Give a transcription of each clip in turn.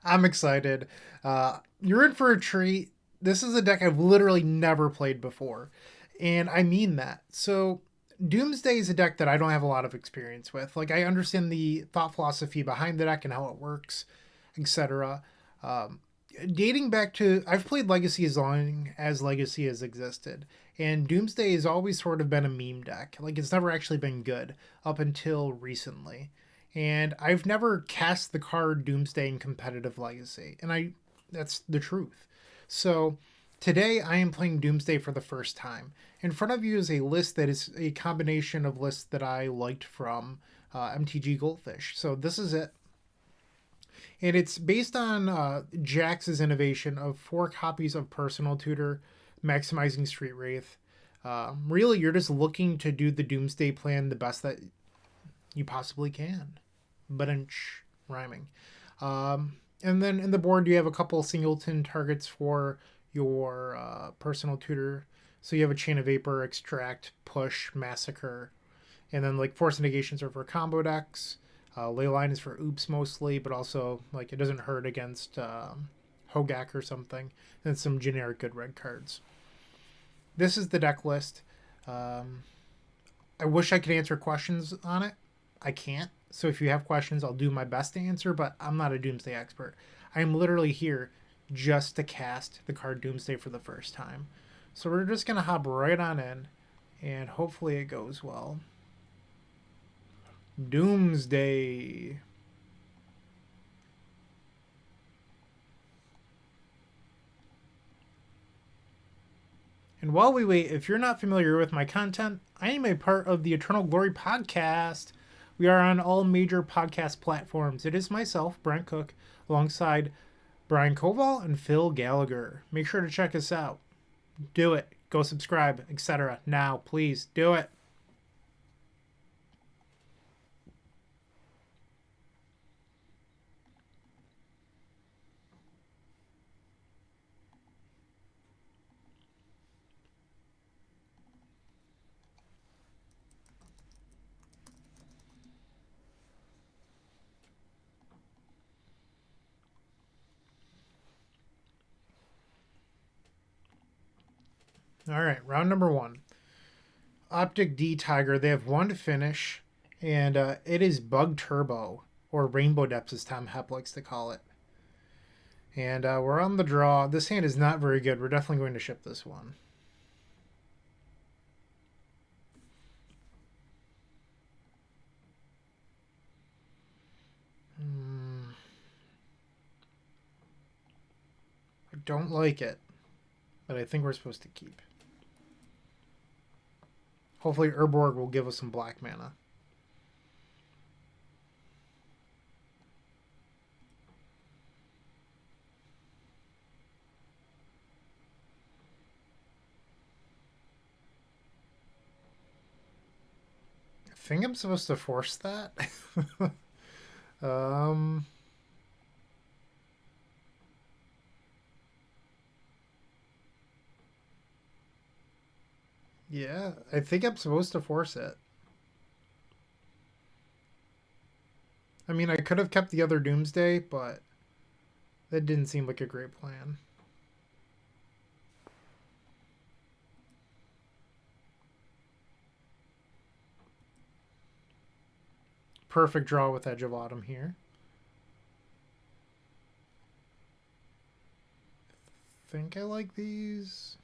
I'm excited. You're in for a treat. This is a deck I've literally never played before, and I mean that. So, Doomsday is a deck that I don't have a lot of experience with. Like, I understand the thought philosophy behind the deck and how it works, etc. Um, Dating back to, I've played Legacy as long as Legacy has existed, and Doomsday has always sort of been a meme deck. Like, it's never actually been good up until recently. And I've never cast the card Doomsday in competitive Legacy, and that's the truth. So today I am playing Doomsday for the first time. In front of you is a list that is a combination of lists that I liked from MTG Goldfish. So this is it, and it's based on Jax's innovation of 4 copies of Personal Tutor, maximizing Street Wraith. Really, you're just looking to do the Doomsday plan the best that you possibly can. Bunch rhyming. And then in the board, you have a couple singleton targets for your Personal Tutor. So you have a Chain of Vapor, Extract, Push, Massacre. And then like Force Negations are for combo decks. Leyline is for oops mostly, but also like it doesn't hurt against Hogak or something. And some generic good red cards. This is the deck list. I wish I could answer questions on it. I can't. So if you have questions, I'll do my best to answer, but I'm not a Doomsday expert. I am literally here just to cast the card Doomsday for the first time. So we're just going to hop right on in, and hopefully it goes well. Doomsday. And while we wait, if you're not familiar with my content, I am a part of the Eternal Glory podcast. We are on all major podcast platforms. It is myself, Bryant Cook, alongside Brian Koval and Phil Gallagher. Make sure to check us out. Do it. Go subscribe, etc. Now, please do it. All right, round number 1. Optic D Tiger. They have 1 to finish, and it is Bug Turbo, or Rainbow Depths as Tom Hepp likes to call it. And we're on the draw. This hand is not very good. We're definitely going to ship this one. I don't like it, but I think we're supposed to keep. Hopefully Urborg will give us some black mana. I think I'm supposed to force that. um, yeah, I think I'm supposed to force it. I mean, I could have kept the other Doomsday, but that didn't seem like a great plan. Perfect draw with Edge of Autumn here. I think I like these.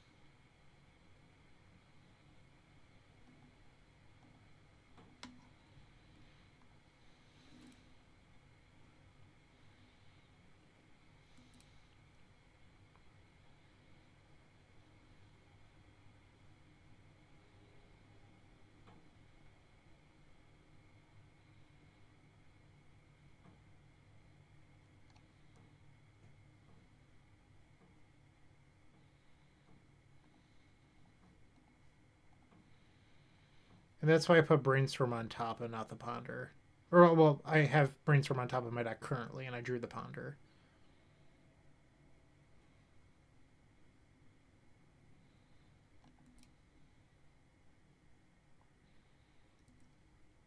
And that's why I put Brainstorm on top and not the Ponder. Or, well, I have Brainstorm on top of my deck currently, and I drew the Ponder.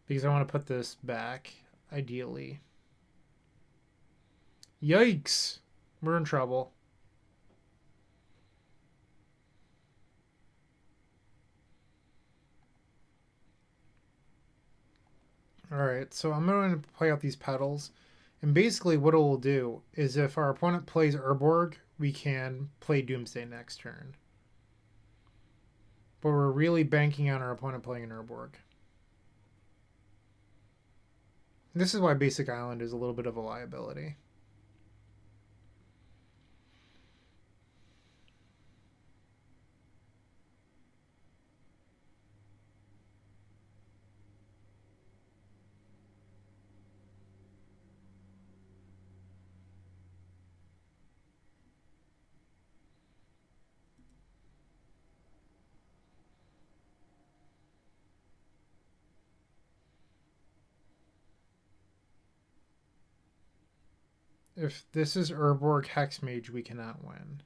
Because I want to put this back, ideally. Yikes. We're in trouble. Alright, so I'm going to play out these petals. And basically what it will do is if our opponent plays Urborg, we can play Doomsday next turn. But we're really banking on our opponent playing an Urborg. This is why Basic Island is a little bit of a liability. If this is Urborg Hexmage, we cannot win.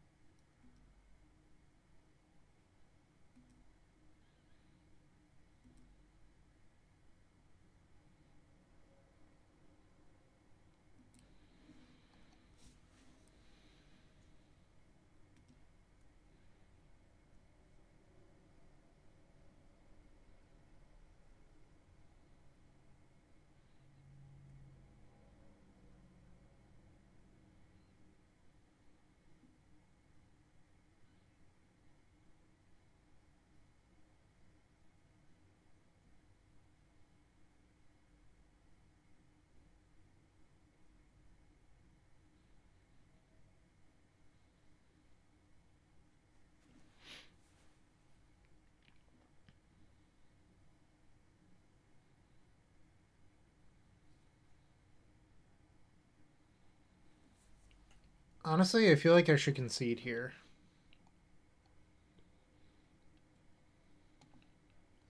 Honestly, I feel like I should concede here.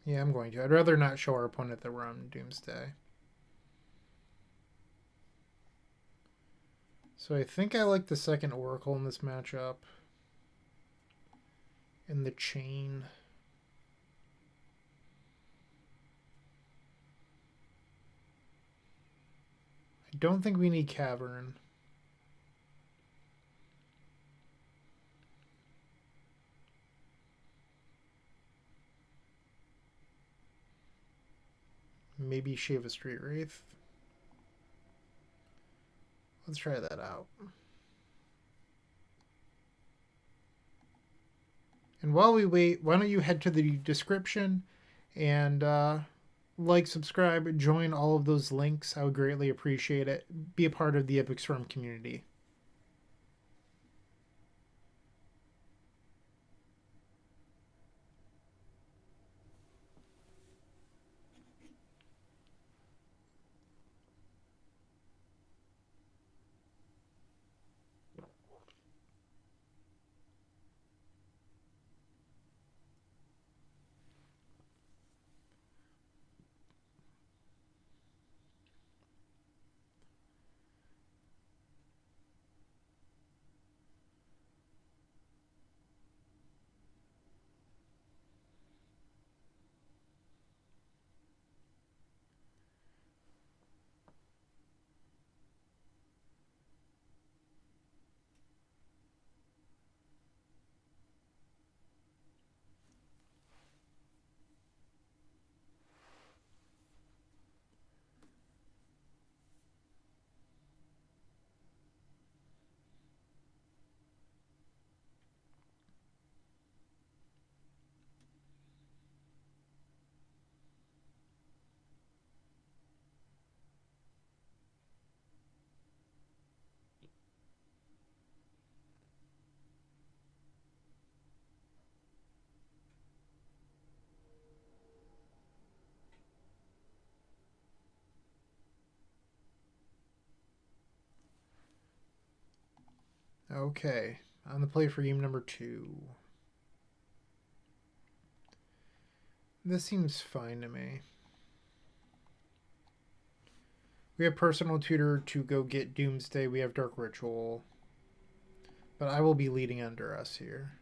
Yeah, I'm going to. I'd rather not show our opponent that we're on Doomsday. So I think I like the second Oracle in this matchup. In the chain. I don't think we need Cavern. Maybe shave a Street Wraith. Let's try that out. And while we wait, why don't you head to the description and like, subscribe, join all of those links. I would greatly appreciate it. Be a part of the Epic Storm community. Okay, on the play for game number 2. This seems fine to me. We have Personal Tutor to go get Doomsday. We have Dark Ritual. But I will be leading under us here.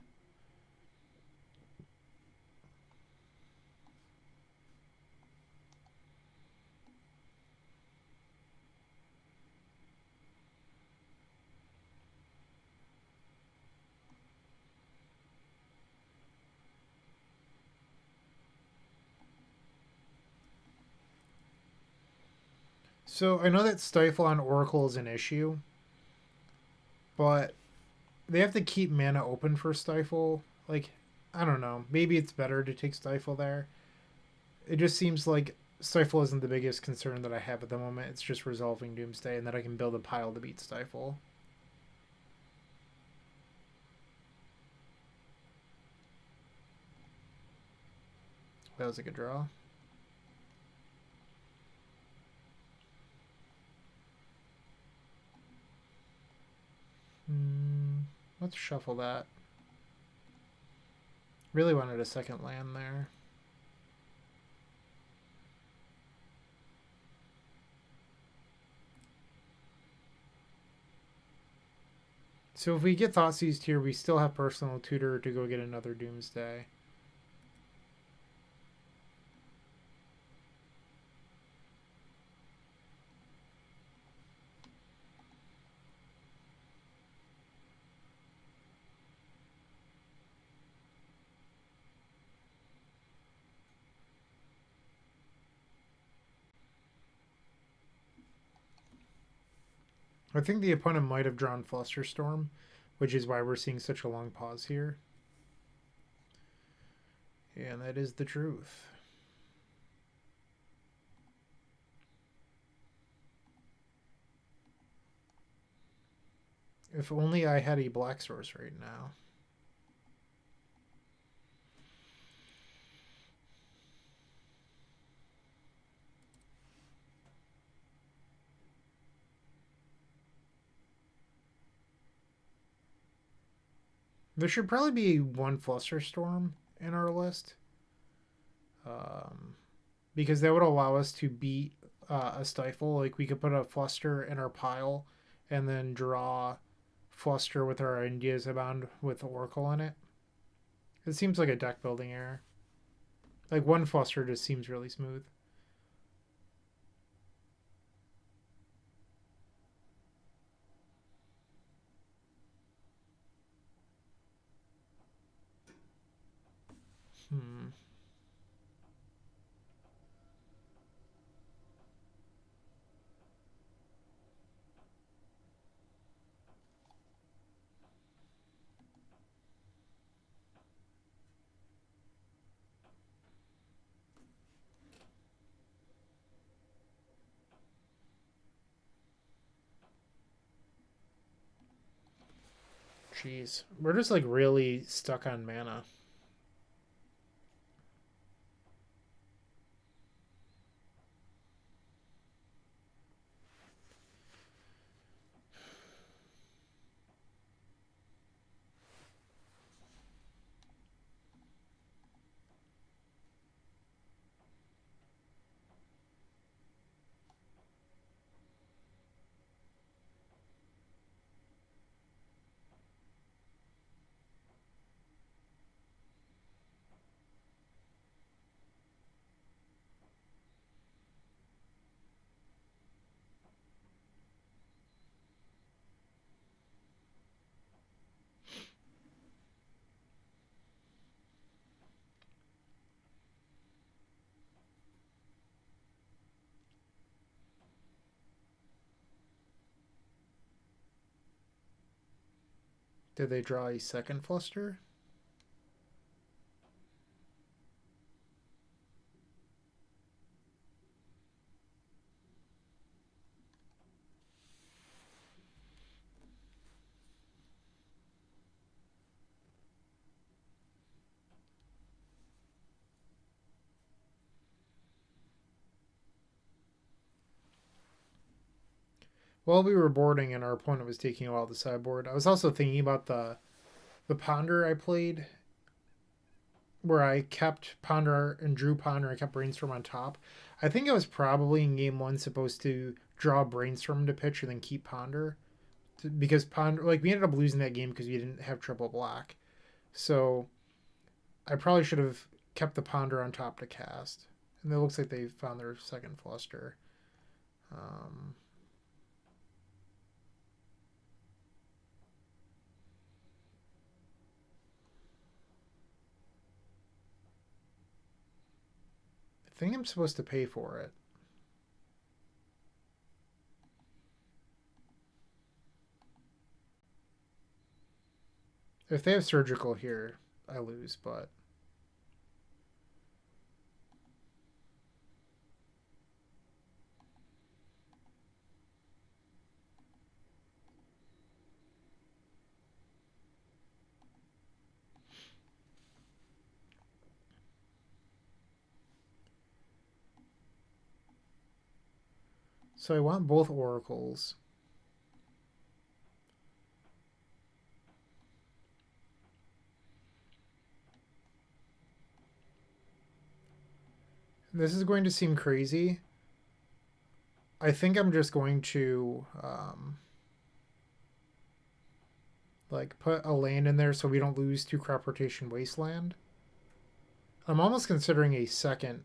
So I know that Stifle on Oracle is an issue, but they have to keep mana open for Stifle. Like, I don't know. Maybe it's better to take Stifle there. It just seems like Stifle isn't the biggest concern that I have at the moment. It's just resolving Doomsday, and then I can build a pile to beat Stifle. That was a good draw. Let's shuffle that. Really wanted a second land there. So if we get Thoughtseized here, we still have Personal Tutor to go get another Doomsday. I think the opponent might have drawn Flusterstorm, which is why we're seeing such a long pause here. And that is the truth. If only I had a black source right now. There should probably be one Flusterstorm in our list. Because that would allow us to beat a Stifle. Like, we could put a Fluster in our pile and then draw Fluster with our India's Abound with Oracle in it. It seems like a deck building error. Like, one Fluster just seems really smooth. Jeez. We're just like really stuck on mana. Did they draw a second Fluster? While we were boarding and our opponent was taking a while to sideboard, I was also thinking about the Ponder I played, where I kept Ponder and drew Ponder. I kept Brainstorm on top. I think I was probably in game one supposed to draw Brainstorm to pitch and then keep Ponder, because Ponder, like, we ended up losing that game because we didn't have triple black. So I probably should have kept the Ponder on top to cast. And it looks like they found their second Fluster. I think I'm supposed to pay for it. If they have surgical here, I lose, but... So I want both oracles. This is going to seem crazy. I think I'm just going to like put a land in there so we don't lose 2 crop rotation wasteland. I'm almost considering a second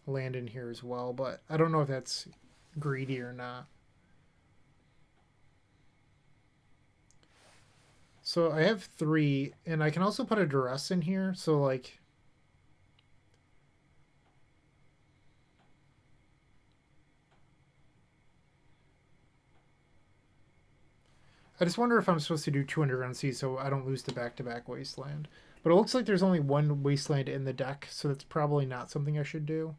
land in here as well, but I don't know if that's greedy or not. So I have 3, and I can also put a duress in here, so like... I just wonder if I'm supposed to do 2 underground seas so I don't lose to back-to-back wasteland. But it looks like there's only 1 wasteland in the deck, so that's probably not something I should do.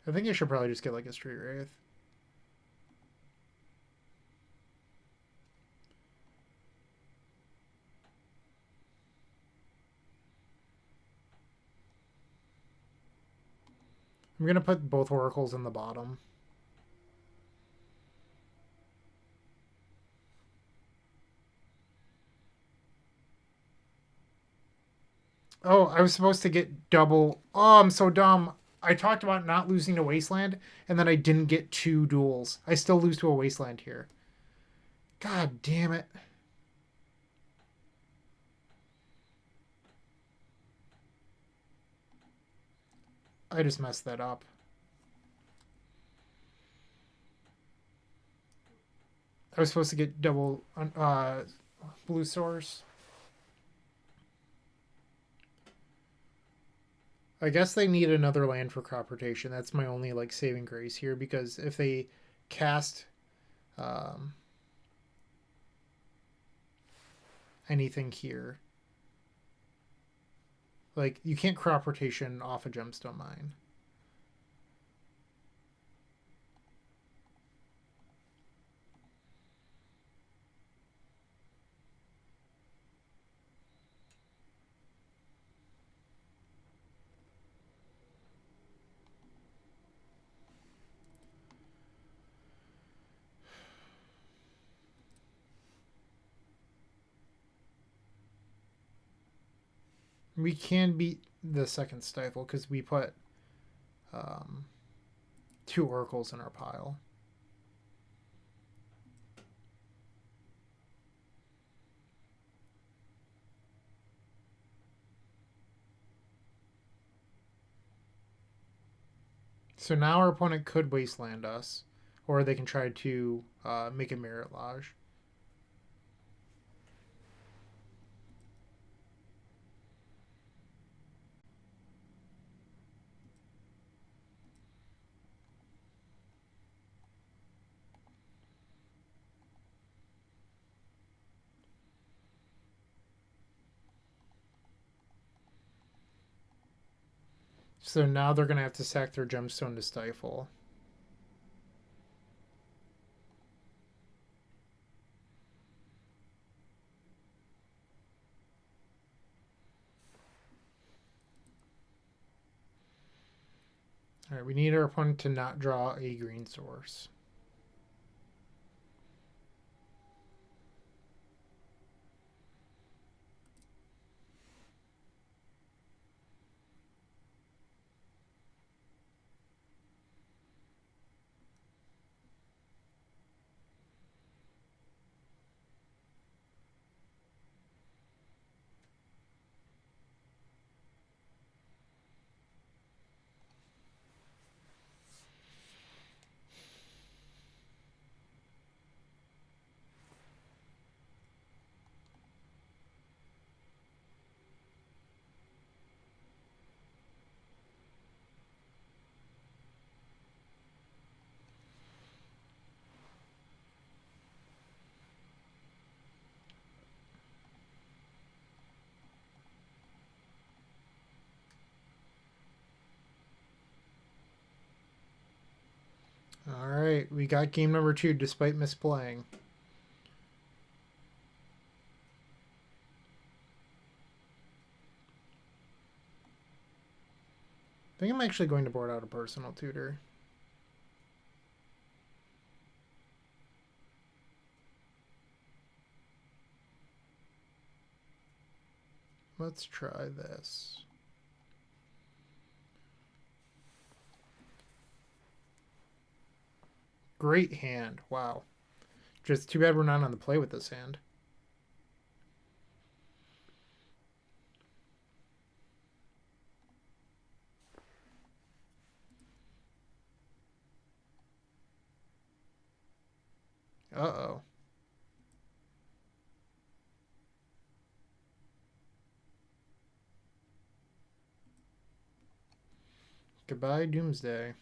I think I should probably just get like a straight wraith. I'm going to put both oracles in the bottom. Oh, I was supposed to get double. Oh, I'm so dumb. I talked about not losing to Wasteland, and then I didn't get 2 duels. I still lose to a Wasteland here. God damn it. I just messed that up. I was supposed to get double blue source. I guess they need another land for crop rotation. That's my only like saving grace here, because if they cast anything here, like you can't crop rotation off a gemstone mine. We can beat the second stifle because we put 2 oracles in our pile. So now our opponent could wasteland us, or they can try to make a Merit Lodge. So now they're going to have to sack their gemstone to stifle. All right, we need our opponent to not draw a green source. Alright, we got game number 2 despite misplaying. I think I'm actually going to board out a personal tutor. Let's try this. Great hand. Wow. Just too bad we're not on the play with this hand. Uh-oh. Goodbye, Doomsday.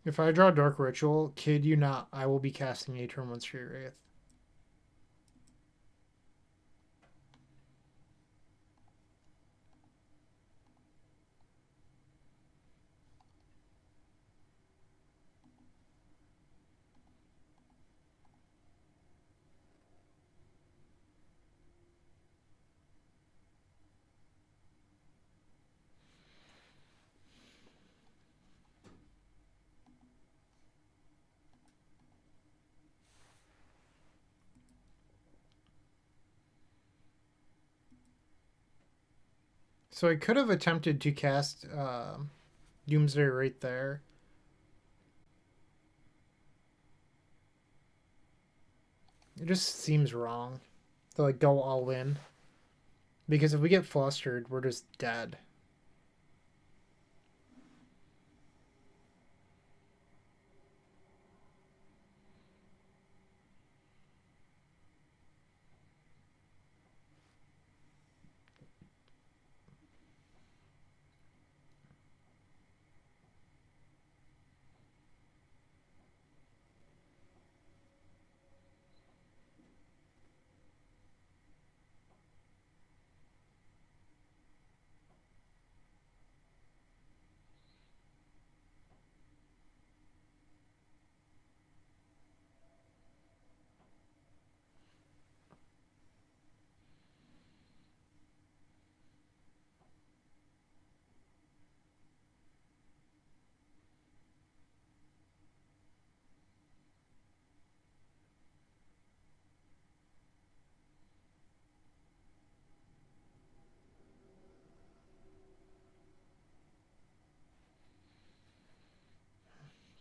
If I draw Dark Ritual, kid you not, I will be casting a turn 1 Street Wraith. So I could have attempted to cast Doomsday right there. It just seems wrong to like go all in. Because if we get flustered, we're just dead.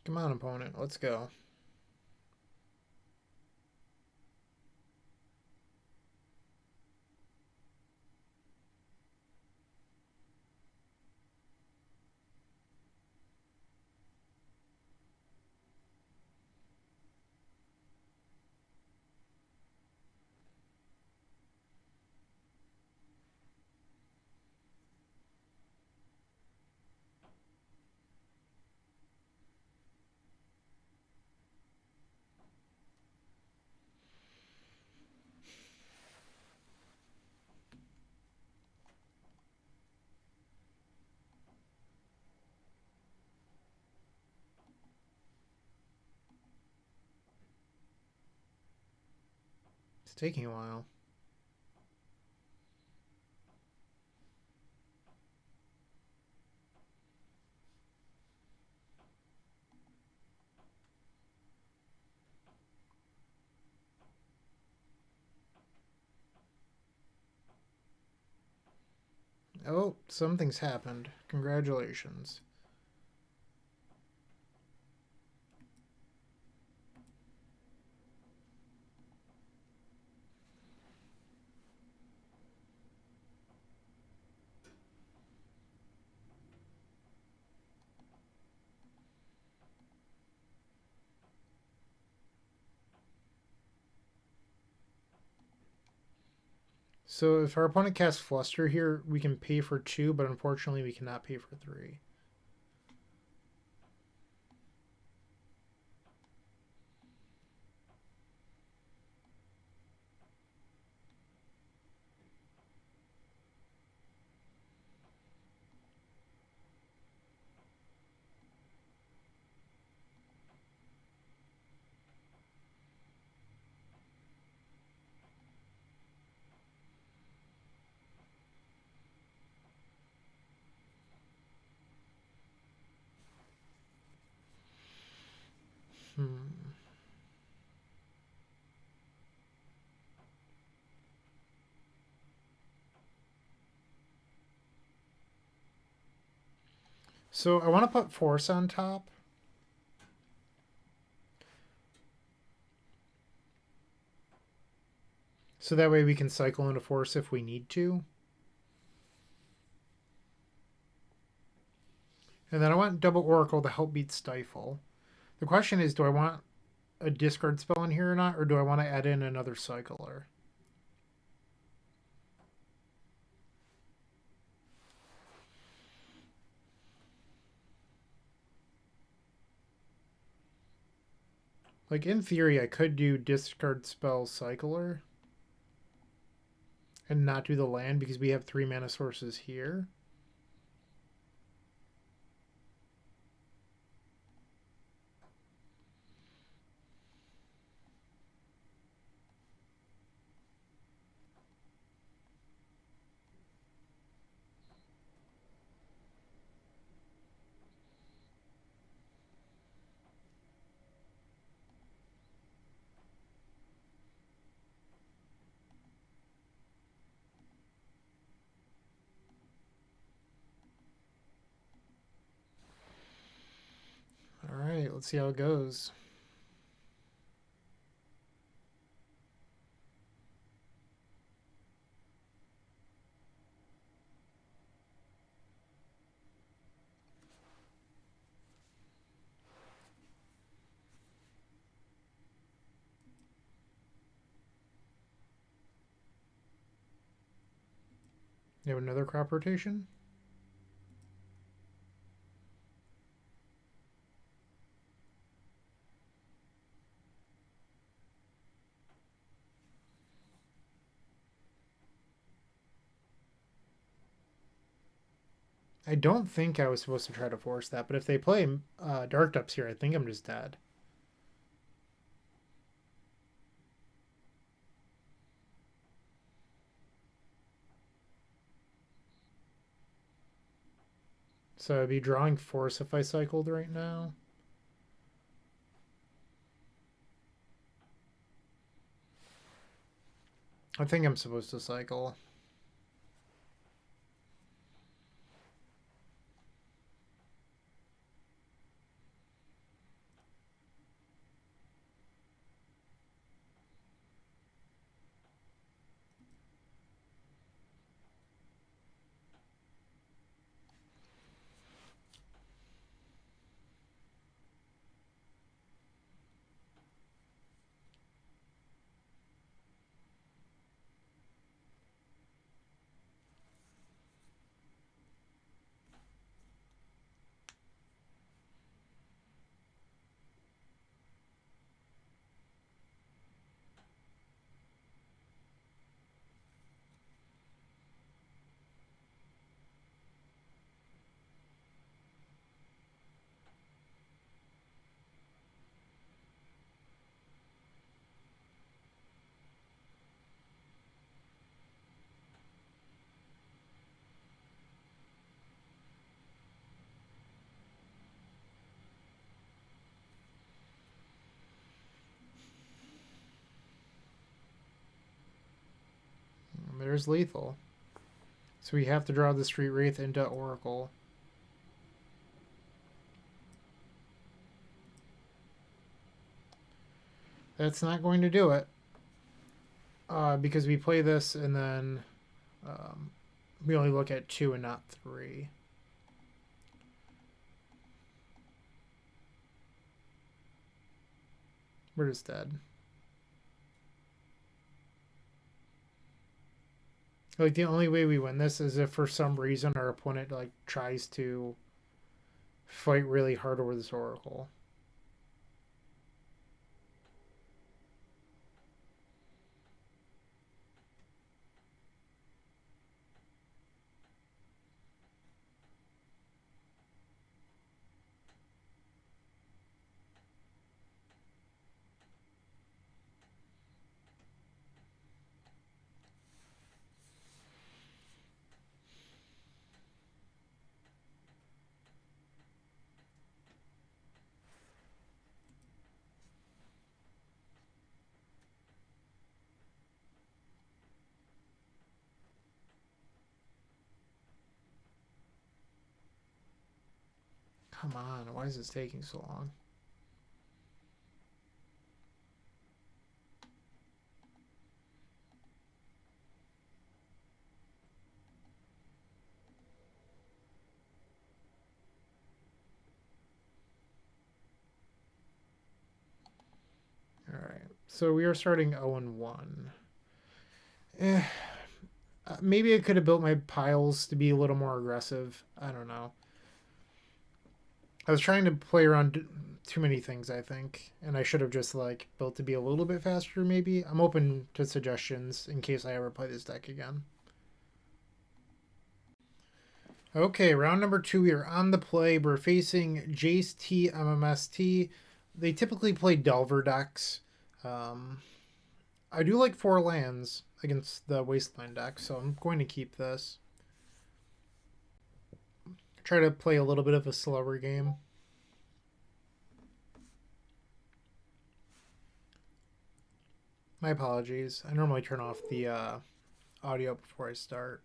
Come on, opponent. Let's go. It's taking a while. Oh, something's happened. Congratulations. So if our opponent casts Fluster here, we can pay for 2, but unfortunately we cannot pay for 3. So I want to put Force on top. So that way we can cycle into Force if we need to. And then I want Double Oracle to help beat Stifle. The question is, do I want a discard spell in here or not, or do I want to add in another cycler? Like, in theory, I could do discard spell cycler and not do the land because we have 3 mana sources here. All right, let's see how it goes. You have another crop rotation? I don't think I was supposed to try to force that, but if they play Dark Depths here, I think I'm just dead. So I'd be drawing Force if I cycled right now. I think I'm supposed to cycle. There's lethal. So we have to draw the Street Wraith into Oracle. That's not going to do it. Because we play this and then we only look at 2 and not 3. We're just dead. Like the only way we win this is if for some reason our opponent like tries to fight really hard over this oracle. Come on, why is this taking so long? Alright, so we are starting 0-1. Maybe I could have built my piles to be a little more aggressive. I don't know. I was trying to play around too many things, I think, and I should have just like built to be a little bit faster. Maybe I'm open to suggestions in case I ever play this deck again. Okay, round number 2. We are on the play. We're facing Jace T, MMST. They typically play Delver decks. I do like 4 lands against the Wasteland deck, so I'm going to keep this. Try to play a little bit of a slower game. My apologies. I normally turn off the audio before I start.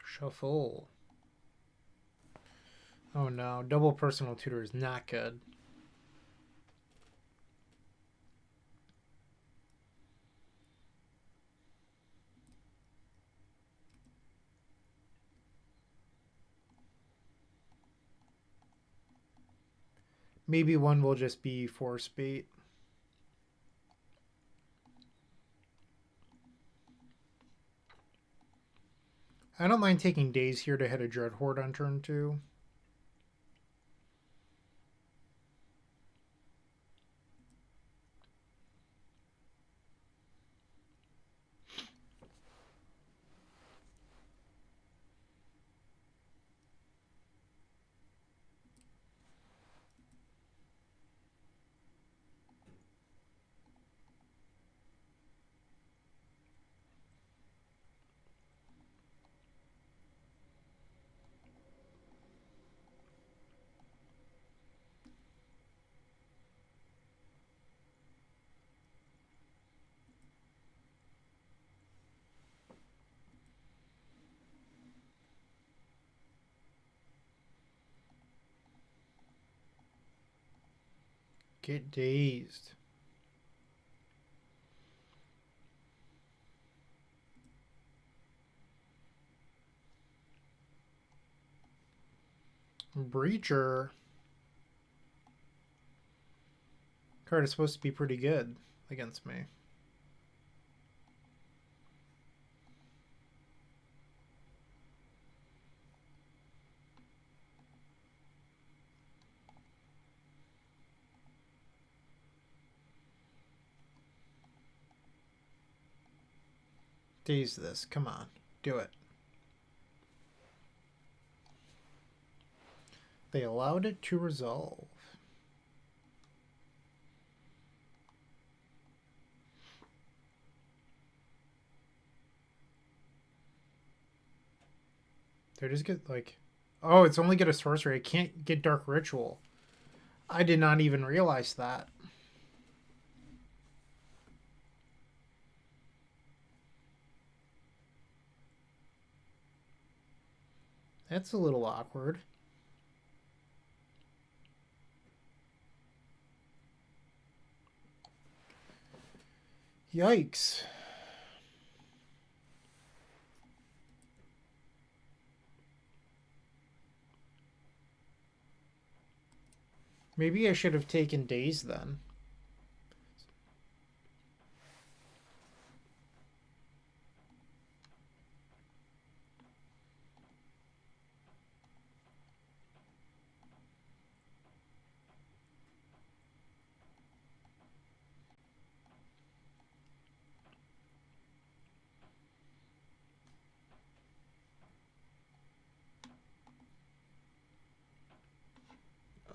Shuffle. Oh no, double personal tutor is not good. Maybe one will just be force bait. I don't mind taking days here to hit a Dreadhorde on turn 2. Get dazed. Breacher. Card is supposed to be pretty good against me. Daze this. Come on. Do it. They allowed it to resolve. They just get like... Oh, it's only get a sorcery. I can't get Dark Ritual. I did not even realize that. That's a little awkward. Yikes. Maybe I should have taken days then.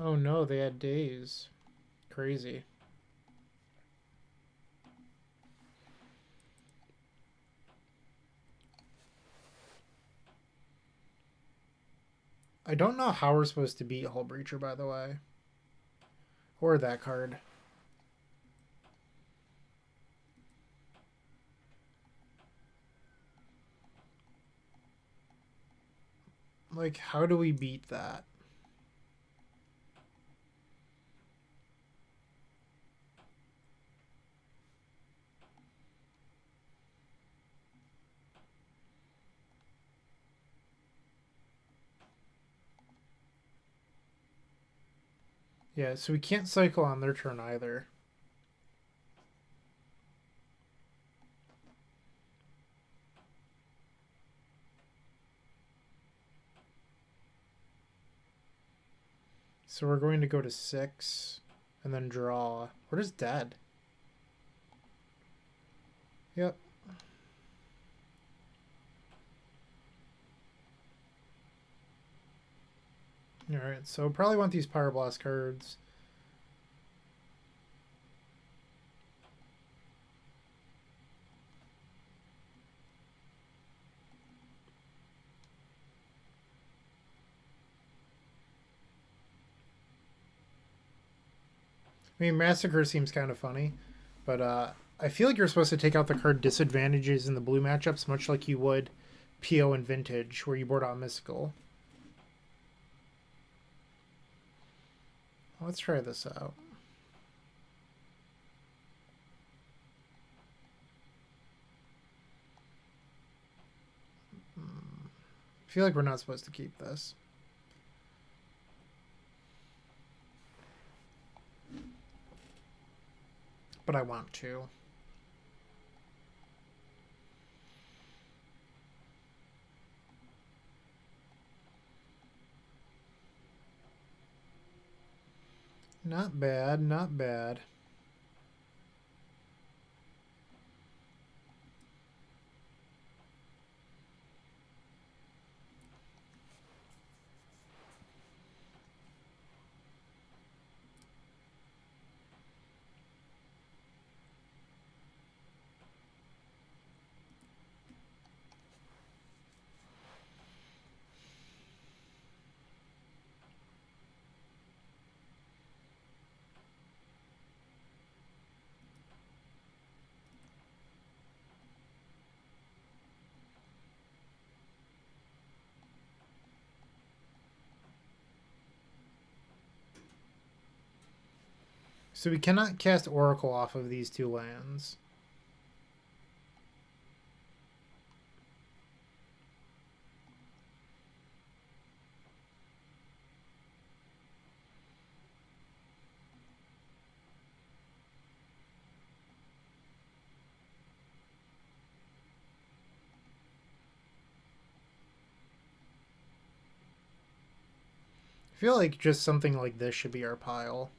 Oh no, they had days. Crazy. I don't know how we're supposed to beat Hull Breacher, by the way. Or that card. Like, how do we beat that? Yeah, so we can't cycle on their turn either. So we're going to go to 6 and then draw. We're just dead. Yep. Alright, so probably want these Power Blast cards. I mean, Massacre seems kind of funny, but I feel like you're supposed to take out the card disadvantages in the blue matchups, much like you would PO and Vintage, where you board out Mystical. Let's try this out. I feel like we're not supposed to keep this. But I want to. Not bad, not bad. So we cannot cast Oracle off of these two lands. I feel like just something like this should be our pile.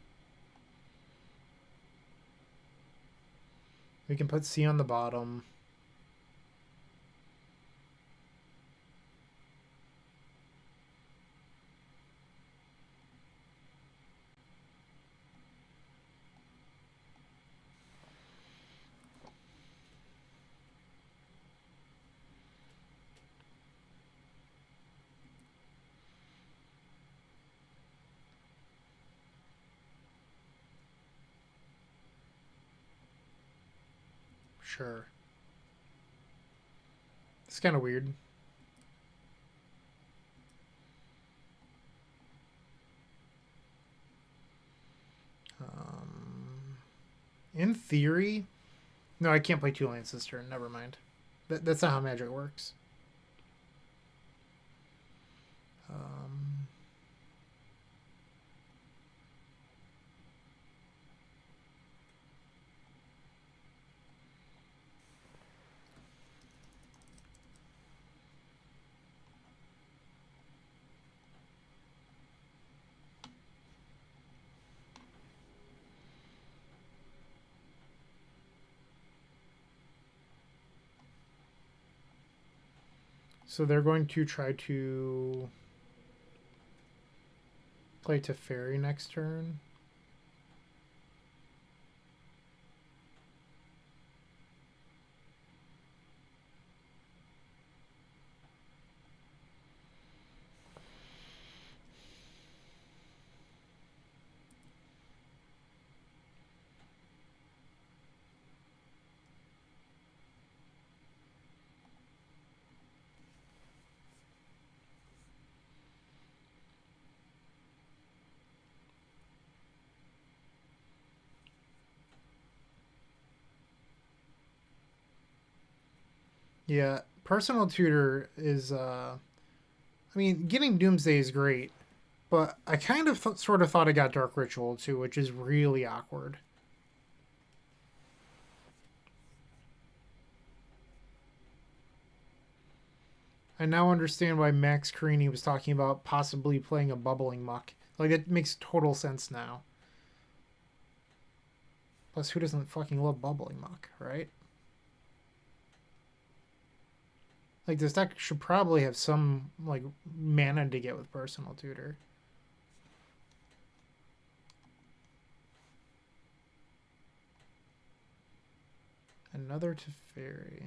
We can put C on the bottom. Sure. It's kind of weird. In theory... No, I can't play 2 lands this turn. Never mind. That's not how Magic works. So they're going to try to play Teferi next turn. Yeah, personal tutor is I mean, getting Doomsday is great, but I kind of sort of thought I got Dark Ritual too, which is really awkward. I now understand why Max Carini was talking about possibly playing a Bubbling Muck. Like, that makes total sense now. Plus, who doesn't fucking love Bubbling Muck, right? Like, this deck should probably have some, like, mana to get with Personal Tutor. Another Teferi.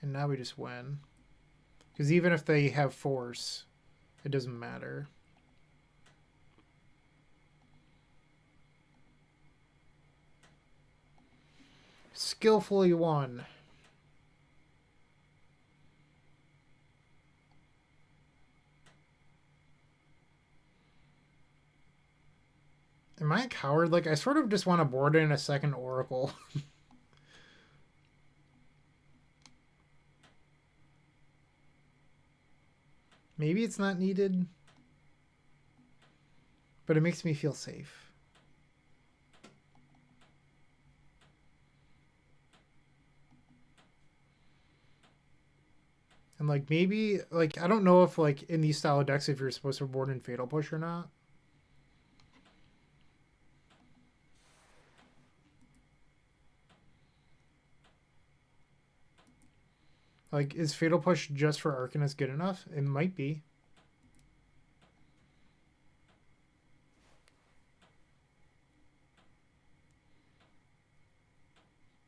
And now we just win. Because even if they have force, it doesn't matter. Skillfully won. Am I a coward? Like, I sort of just want to board in a second Oracle. Maybe it's not needed, but it makes me feel safe. And, like, maybe, like, I don't know if, like, in these style of decks, if you're supposed to board in Fatal Push or not. Like, is Fatal Push just for Arcanist good enough? It might be.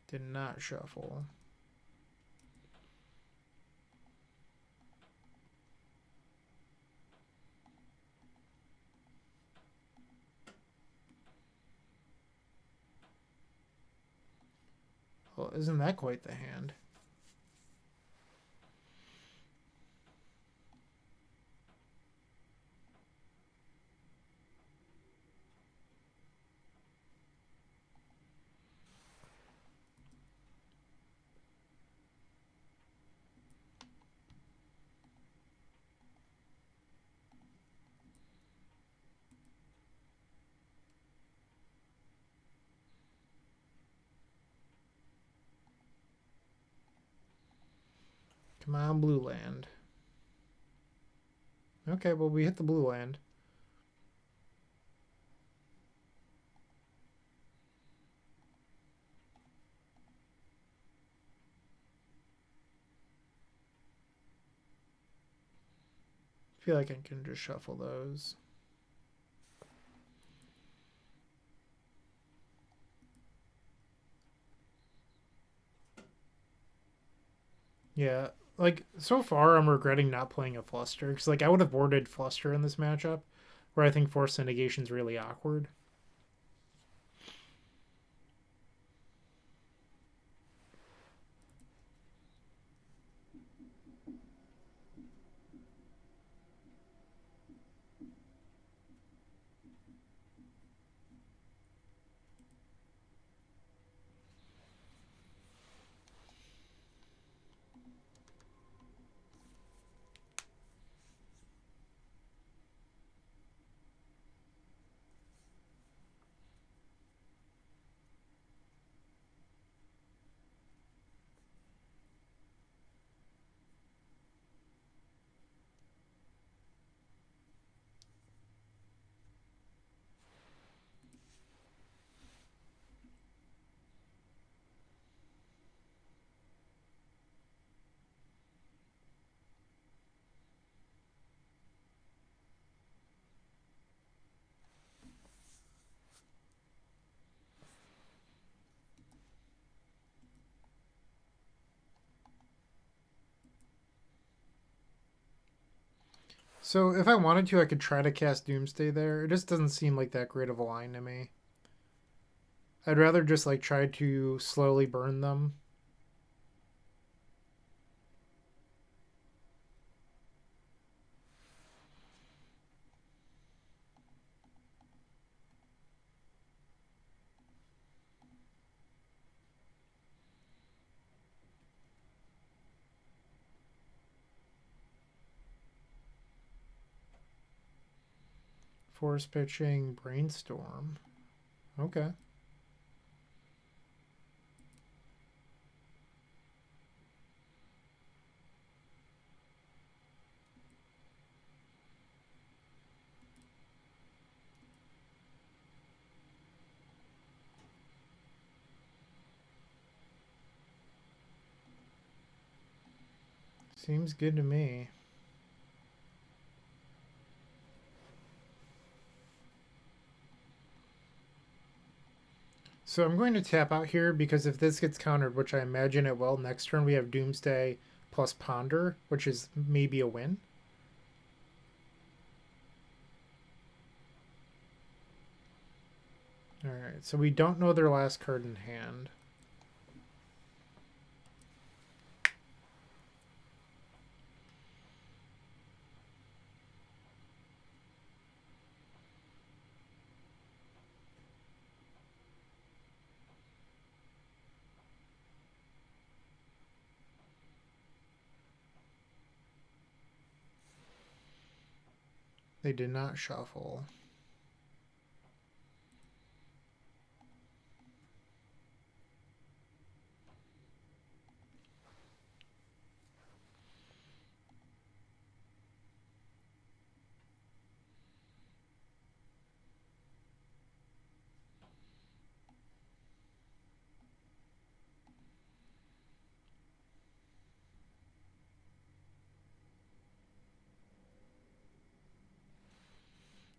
Did not shuffle. Well, isn't that quite the hand? Come on, blue land. Okay, well, we hit the blue land. I feel like I can just shuffle those. Yeah, like, so far I'm regretting not playing a Fluster, because, like, I would have boarded Fluster in this matchup, where I think Force Negation's really awkward. So if I wanted to, I could try to cast Doomsday there. It just doesn't seem like that great of a line to me. I'd rather just like try to slowly burn them. Force pitching, brainstorm. Okay. Seems good to me. So I'm going to tap out here because if this gets countered, which I imagine it will, next turn we have Doomsday plus Ponder, which is maybe a win. Alright, so we don't know their last card in hand. They did not shuffle.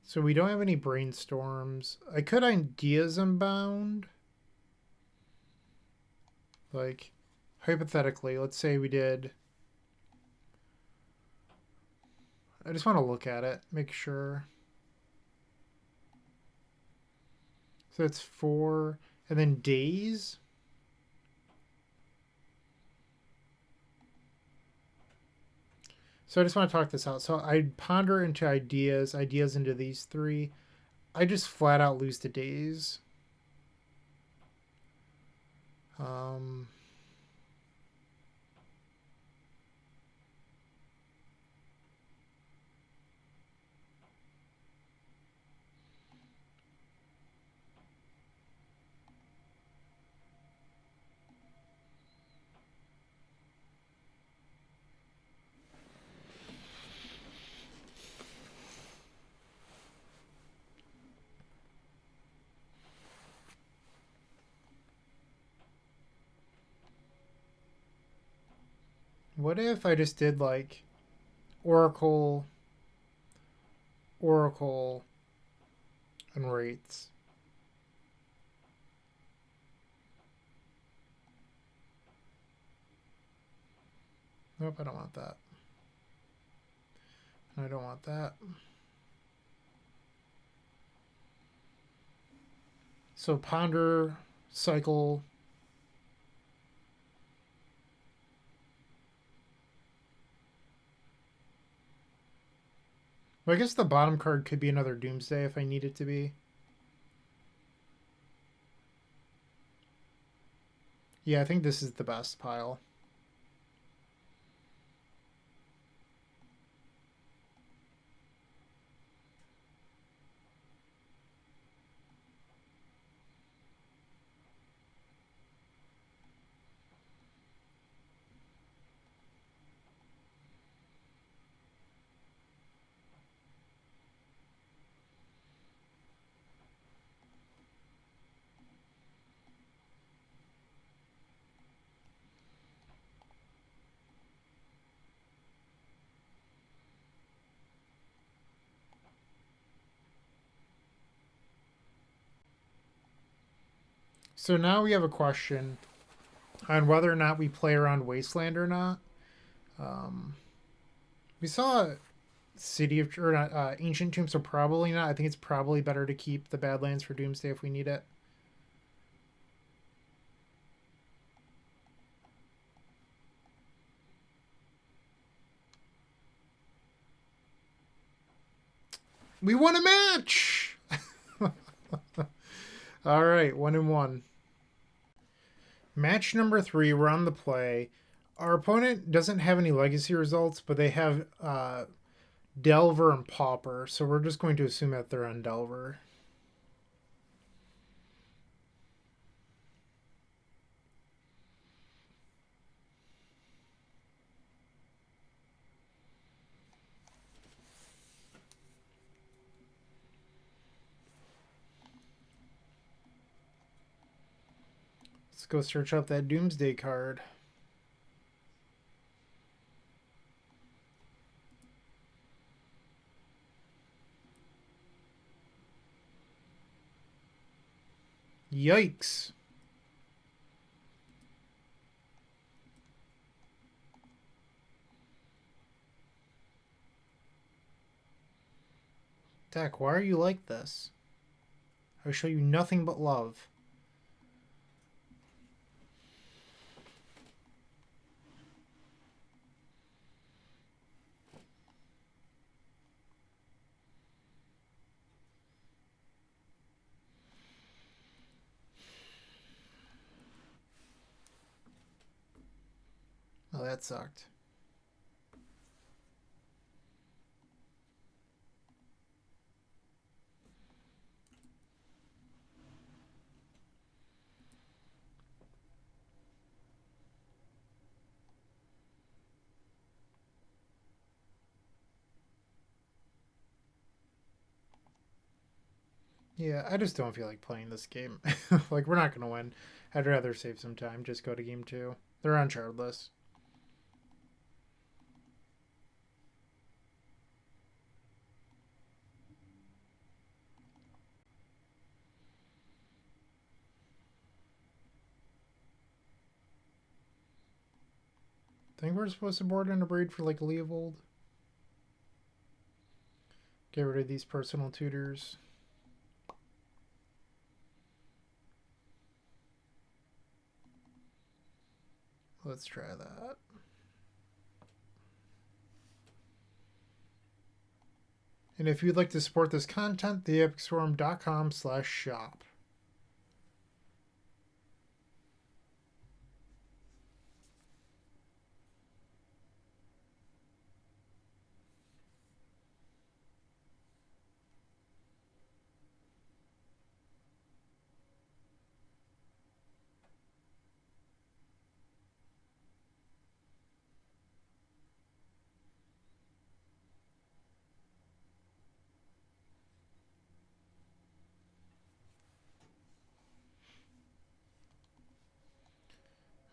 So we don't have any brainstorms. I could ideas unbound. Like, hypothetically, let's say we did. I just want to look at it, make sure. So it's 4, and then days. So I just want to talk this out. So I ponder into ideas, ideas into these 3. I just flat out lose to days. What if I just did like Oracle, Oracle, and Rates? Nope, I don't want that. I don't want that. So ponder, cycle. Well, I guess the bottom card could be another Doomsday if I need it to be. Yeah, I think this is the best pile. So now we have a question on whether or not we play around Wasteland or not. We saw City of or not Ancient Tomb, so probably not. I think it's probably better to keep the Badlands for Doomsday if we need it. We won a match. All right, 1-1. Match number 3, we're on the play. Our opponent doesn't have any legacy results, but they have Delver and Pauper, so we're just going to assume that they're on Delver. Let's go search up that Doomsday card. Yikes. Dak, why are you like this? I show you nothing but love. Oh, that sucked. Yeah, I just don't feel like playing this game. Like, we're not going to win. I'd rather save some time. Just go to game 2. They're on Shardless. Think we're supposed to board in a breed for, like, Leovold? Get rid of these personal tutors. Let's try that. And if you'd like to support this content, theepicstorm.com/shop.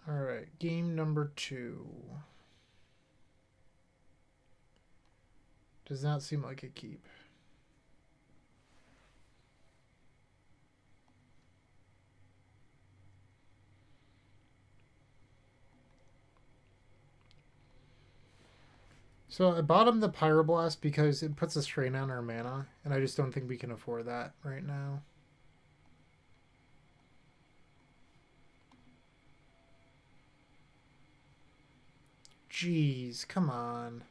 All right, game number 2. Does not seem like a keep. So I bought him the Pyroblast because it puts a strain on our mana, and I just don't think we can afford that right now. Jeez, come on.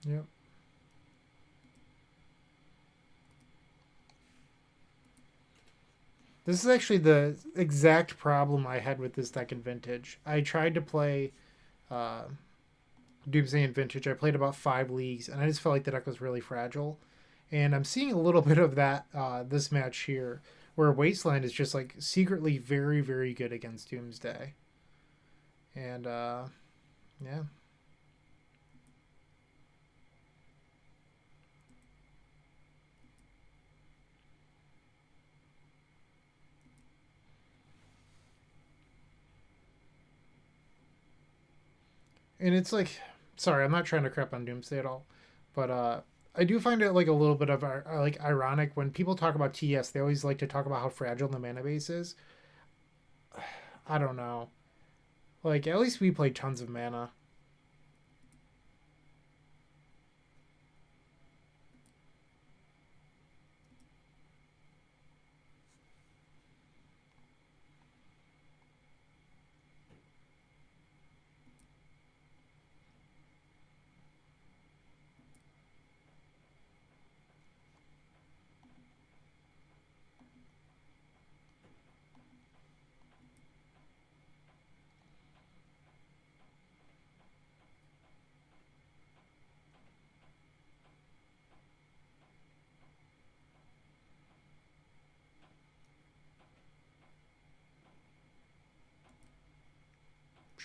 Yep. This is actually the exact problem I had with this deck in Vintage. I tried to play Doomsday in Vintage. I played about 5 leagues, and I just felt like the deck was really fragile. And I'm seeing a little bit of that this match here, where Wasteland is just like secretly very, very good against Doomsday. And yeah. And it's like, sorry, I'm not trying to crap on Doomsday at all, but I do find it like a little bit of like ironic when people talk about TS. They always like to talk about how fragile the mana base is. I don't know. Like at least we play tons of mana.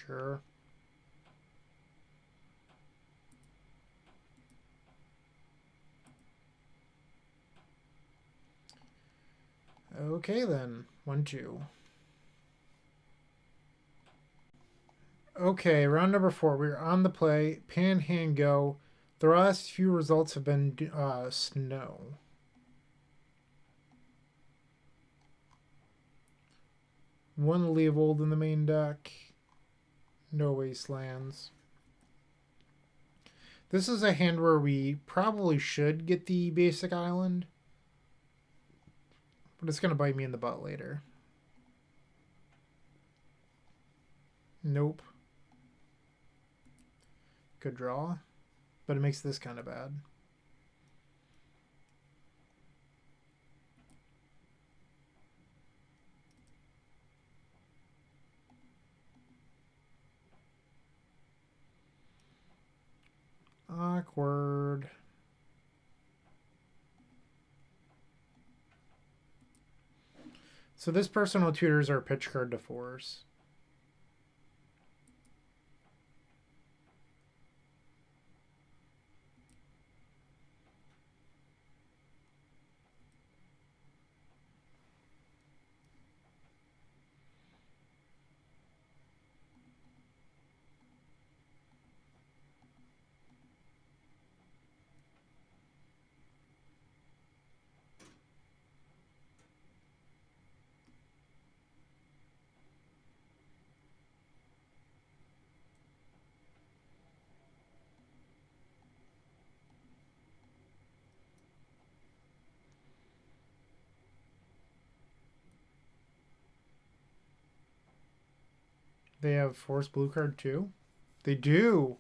Sure. Okay then. 1-2. Okay, round number 4. We're on the play. Pan, hand, go. The last few results have been snow. One Leovold in the main deck. No wastelands. This is a hand where we probably should get the basic island. But it's going to bite me in the butt later. Nope. Good draw. But it makes this kind of bad. Awkward. So this personal tutors our pitch card to force. They have force blue card too? They do.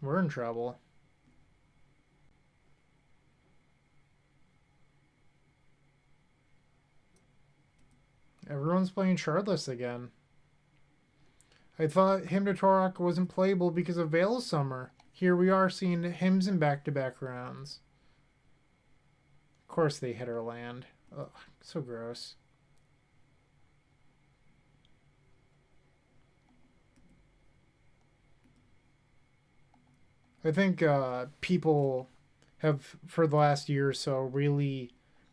We're in trouble. Everyone's playing Shardless again. I thought Hymn to Torok wasn't playable because of Veil of Summer. Here we are seeing hymns in back-to-back rounds. Of course they hit our land. Ugh, so gross. I think people have, for the last year or so, really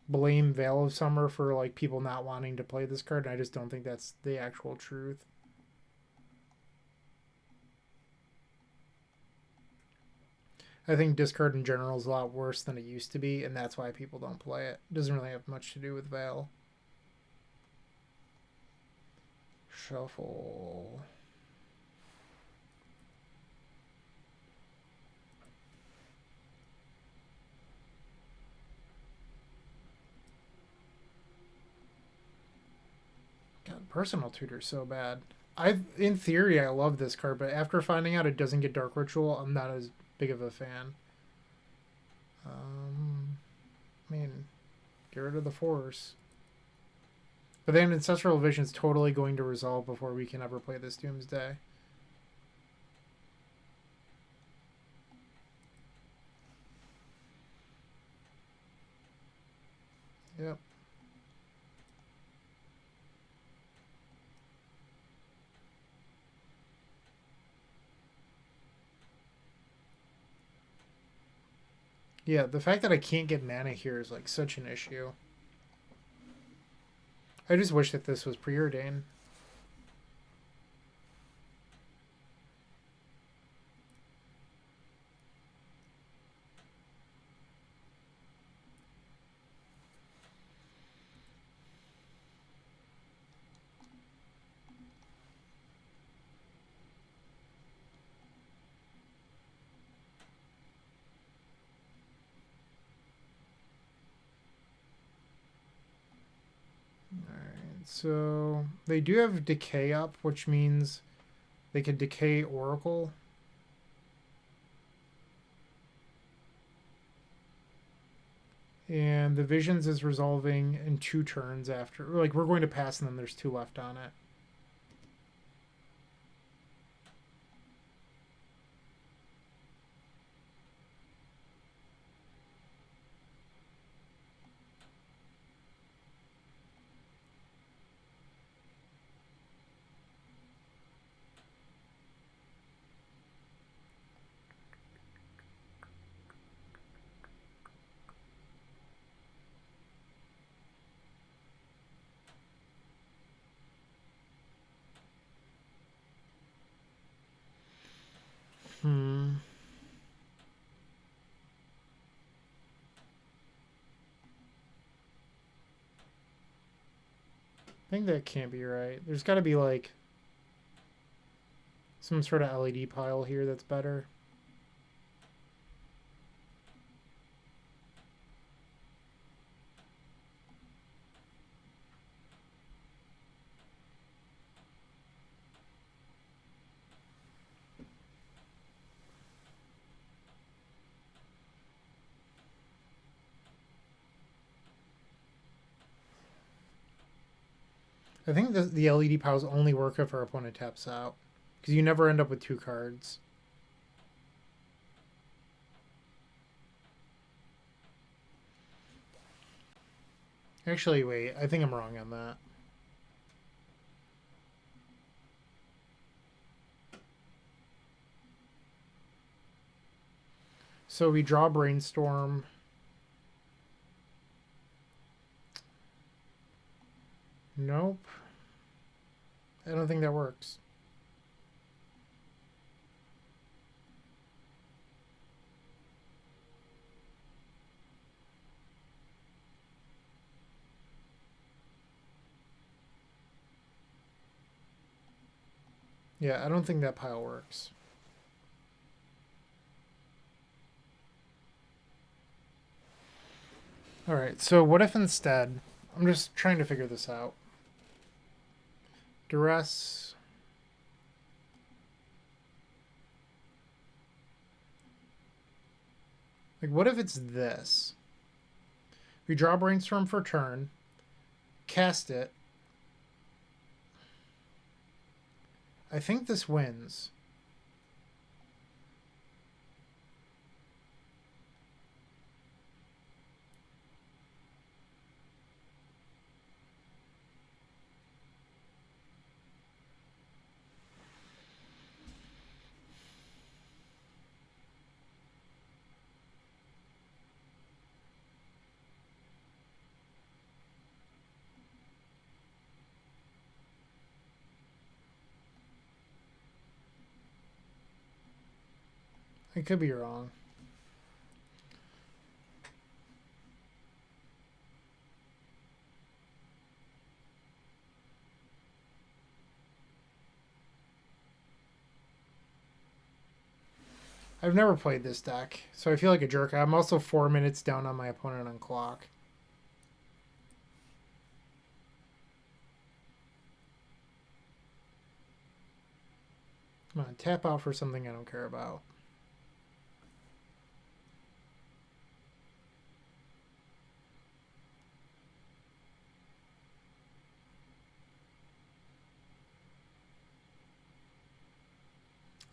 blamed Veil of Summer for like people not wanting to play this card, and I just don't think that's the actual truth. I think discard in general is a lot worse than it used to be, and that's why people don't play it. It doesn't really have much to do with Veil. Shuffle. God, personal tutor's so bad. In theory, I love this card, but after finding out it doesn't get Dark Ritual, I'm not as big of a fan. I mean, get rid of the force. But then Ancestral Vision is totally going to resolve before we can ever play this Doomsday. Yep. Yeah, the fact that I can't get mana here is like such an issue. I just wish that this was preordained. So they do have decay up, which means they could decay Oracle. And the Visions is resolving in 2 turns after. Like, we're going to pass and then there's 2 left on it. I think that can't be right. There's got to be like some sort of LED pile here that's better. I think the LED piles only work if our opponent taps out. Because you never end up with 2 cards. Actually, wait. I think I'm wrong on that. So we draw Brainstorm. Nope. I don't think that works. Yeah, I don't think that pile works. Alright, so what if instead... I'm just trying to figure this out. Duress... Like, what if it's this? We draw Brainstorm for turn, cast it. I think this wins. I could be wrong. I've never played this deck, so I feel like a jerk. I'm also 4 minutes down on my opponent on clock. Come on, tap out for something I don't care about.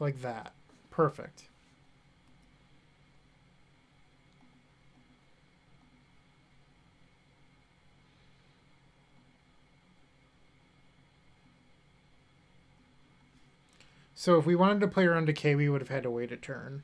Like that. Perfect. So if we wanted to play around decay, we would have had to wait a turn.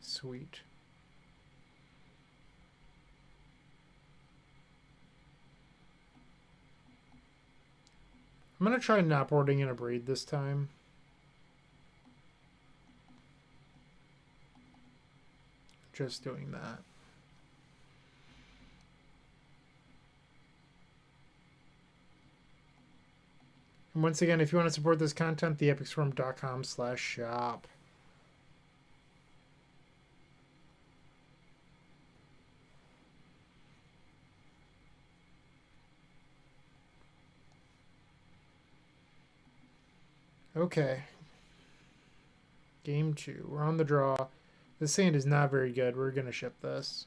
Sweet. I'm going to try not boarding in a breed this time. just doing that. And once again, if you want to support this content, theepicswarm.com/shop. Okay. Game 2. We're on the draw. This sand is not very good. We're going to ship this.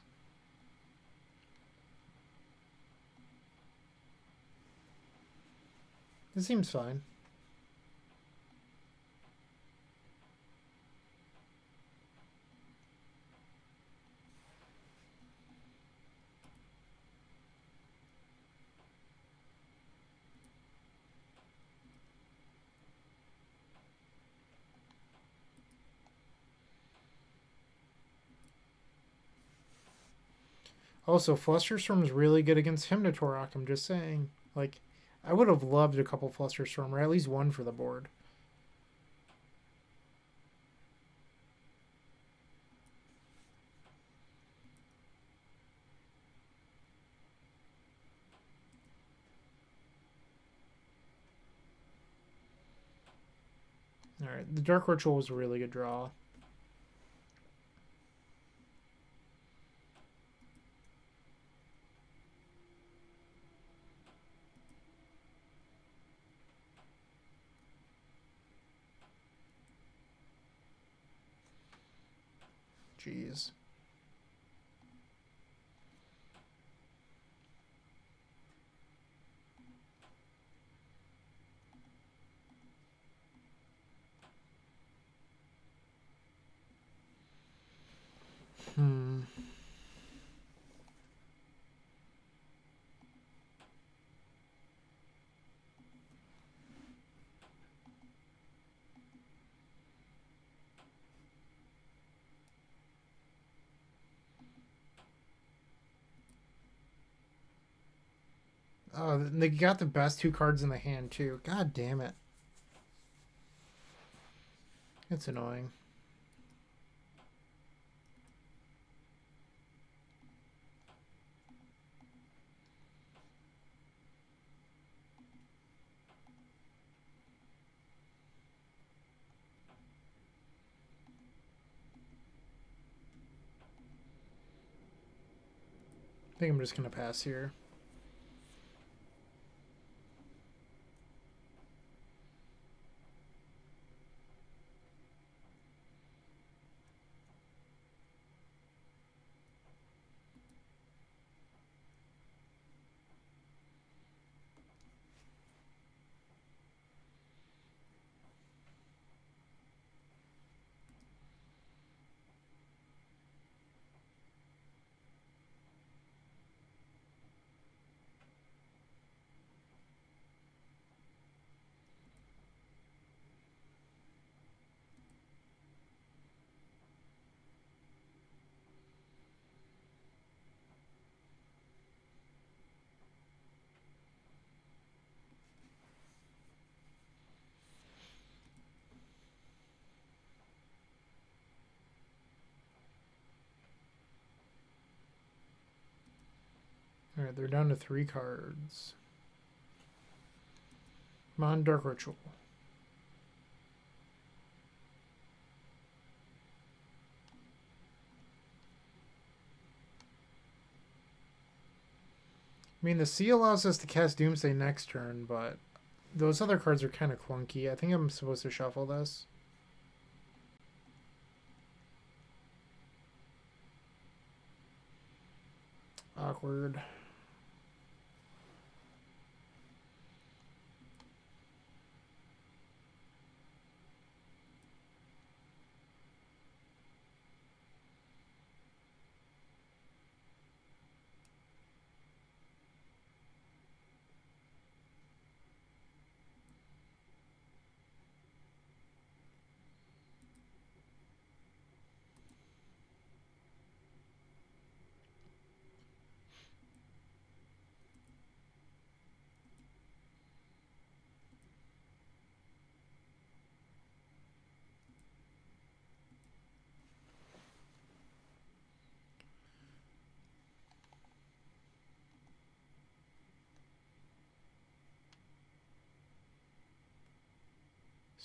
This seems fine. Also, Flusterstorm is really good against Hypnotorok, I'm just saying. Like, I would have loved a couple Flusterstorm, or at least one for the board. Alright, the Dark Ritual was a really good draw. Jeez. Oh, they got the best two cards in the hand, too. God damn it. It's annoying. I think I'm just going to pass here. Alright, they're down to 3 cards. Come on, Dark Ritual. I mean, the C allows us to cast Doomsday next turn, but those other cards are kind of clunky. I think I'm supposed to shuffle this. Awkward.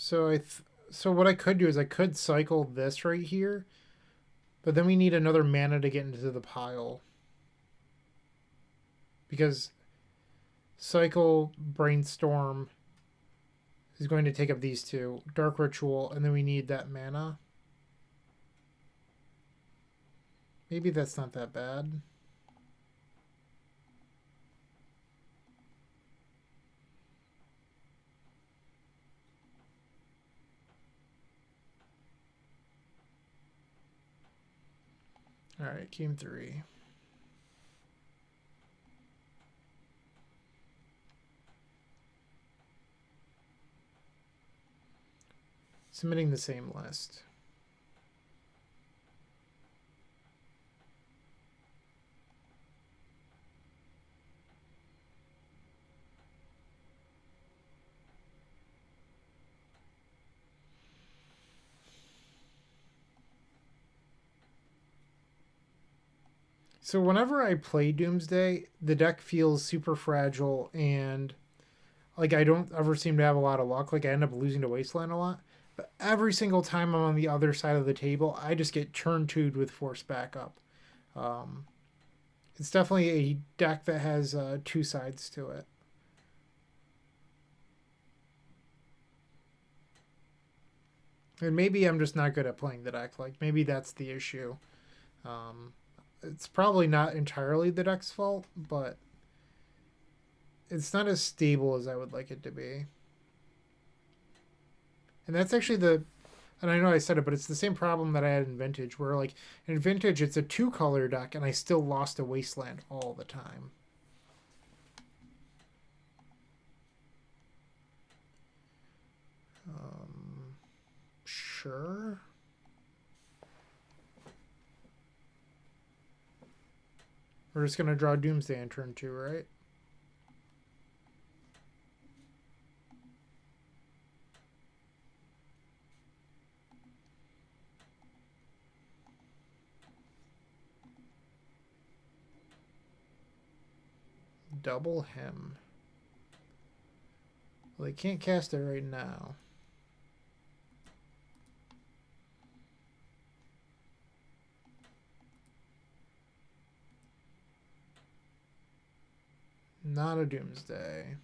So what I could do is I could cycle this right here, but then we need another mana to get into the pile. Because cycle Brainstorm is going to take up these two. Dark Ritual, and then we need that mana. Maybe that's not that bad. Alright, game 3. Submitting the same list. So whenever I play Doomsday, the deck feels super fragile and like I don't ever seem to have a lot of luck. Like I end up losing to Wasteland a lot. But every single time I'm on the other side of the table, I just get turn 2'd with force backup. It's definitely a deck that has two sides to it. And maybe I'm just not good at playing the deck. Like maybe that's the issue. It's probably not entirely the deck's fault, but it's not as stable as I would like it to be. And that's actually and I know I said it, but it's the same problem that I had in Vintage, where like in Vintage it's a 2-color deck and I still lost a Wasteland all the time. Sure. We're just going to draw Doomsday in turn 2, right? Double him. Well, they can't cast it right now. Not a Doomsday.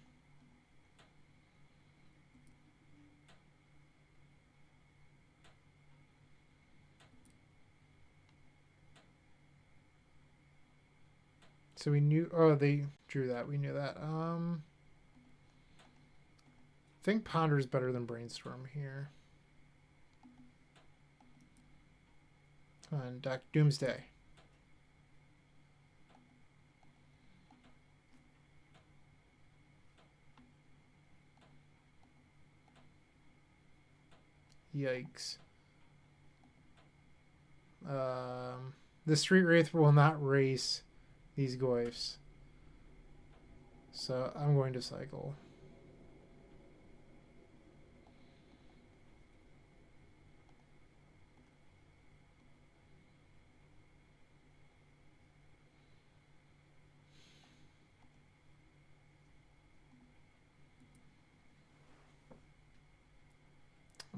So we knew... Oh, they drew that. We knew that. I think Ponder's better than Brainstorm here. Come on, deck Doomsday. Yikes. The Street Wraith will not race these Goyfs. So I'm going to cycle.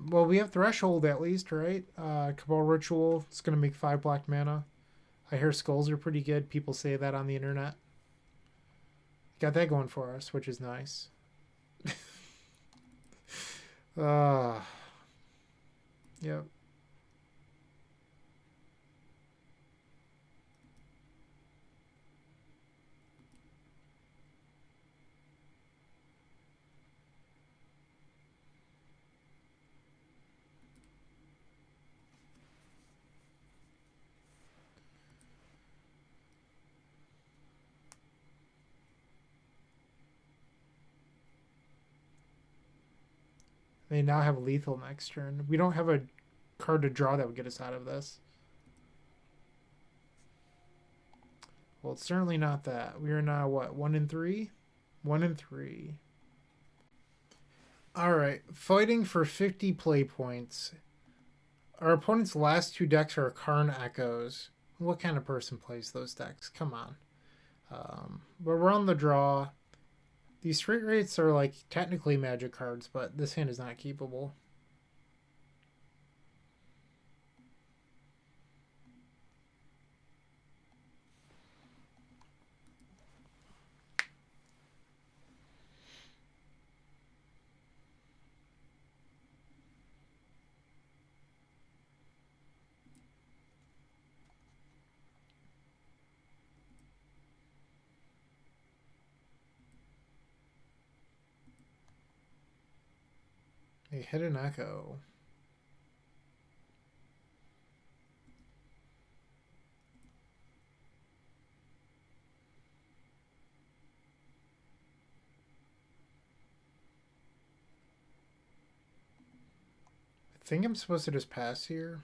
Well, we have Threshold at least, right? Cabal Ritual. It's going to make 5 black mana. I hear skulls are pretty good. People say that on the internet. Got that going for us, which is nice. Yep. They now have lethal next turn. We don't have a card to draw that would get us out of this. Well, it's certainly not that. We are now, what, 1 and 3? 1 and 3. Alright, fighting for 50 play points. Our opponent's last 2 decks are Karn Echoes. What kind of person plays those decks? Come on. But we're on the draw. These Street Wraiths are like technically magic cards, but this hand is not keepable. A hidden echo. I think I'm supposed to just pass here.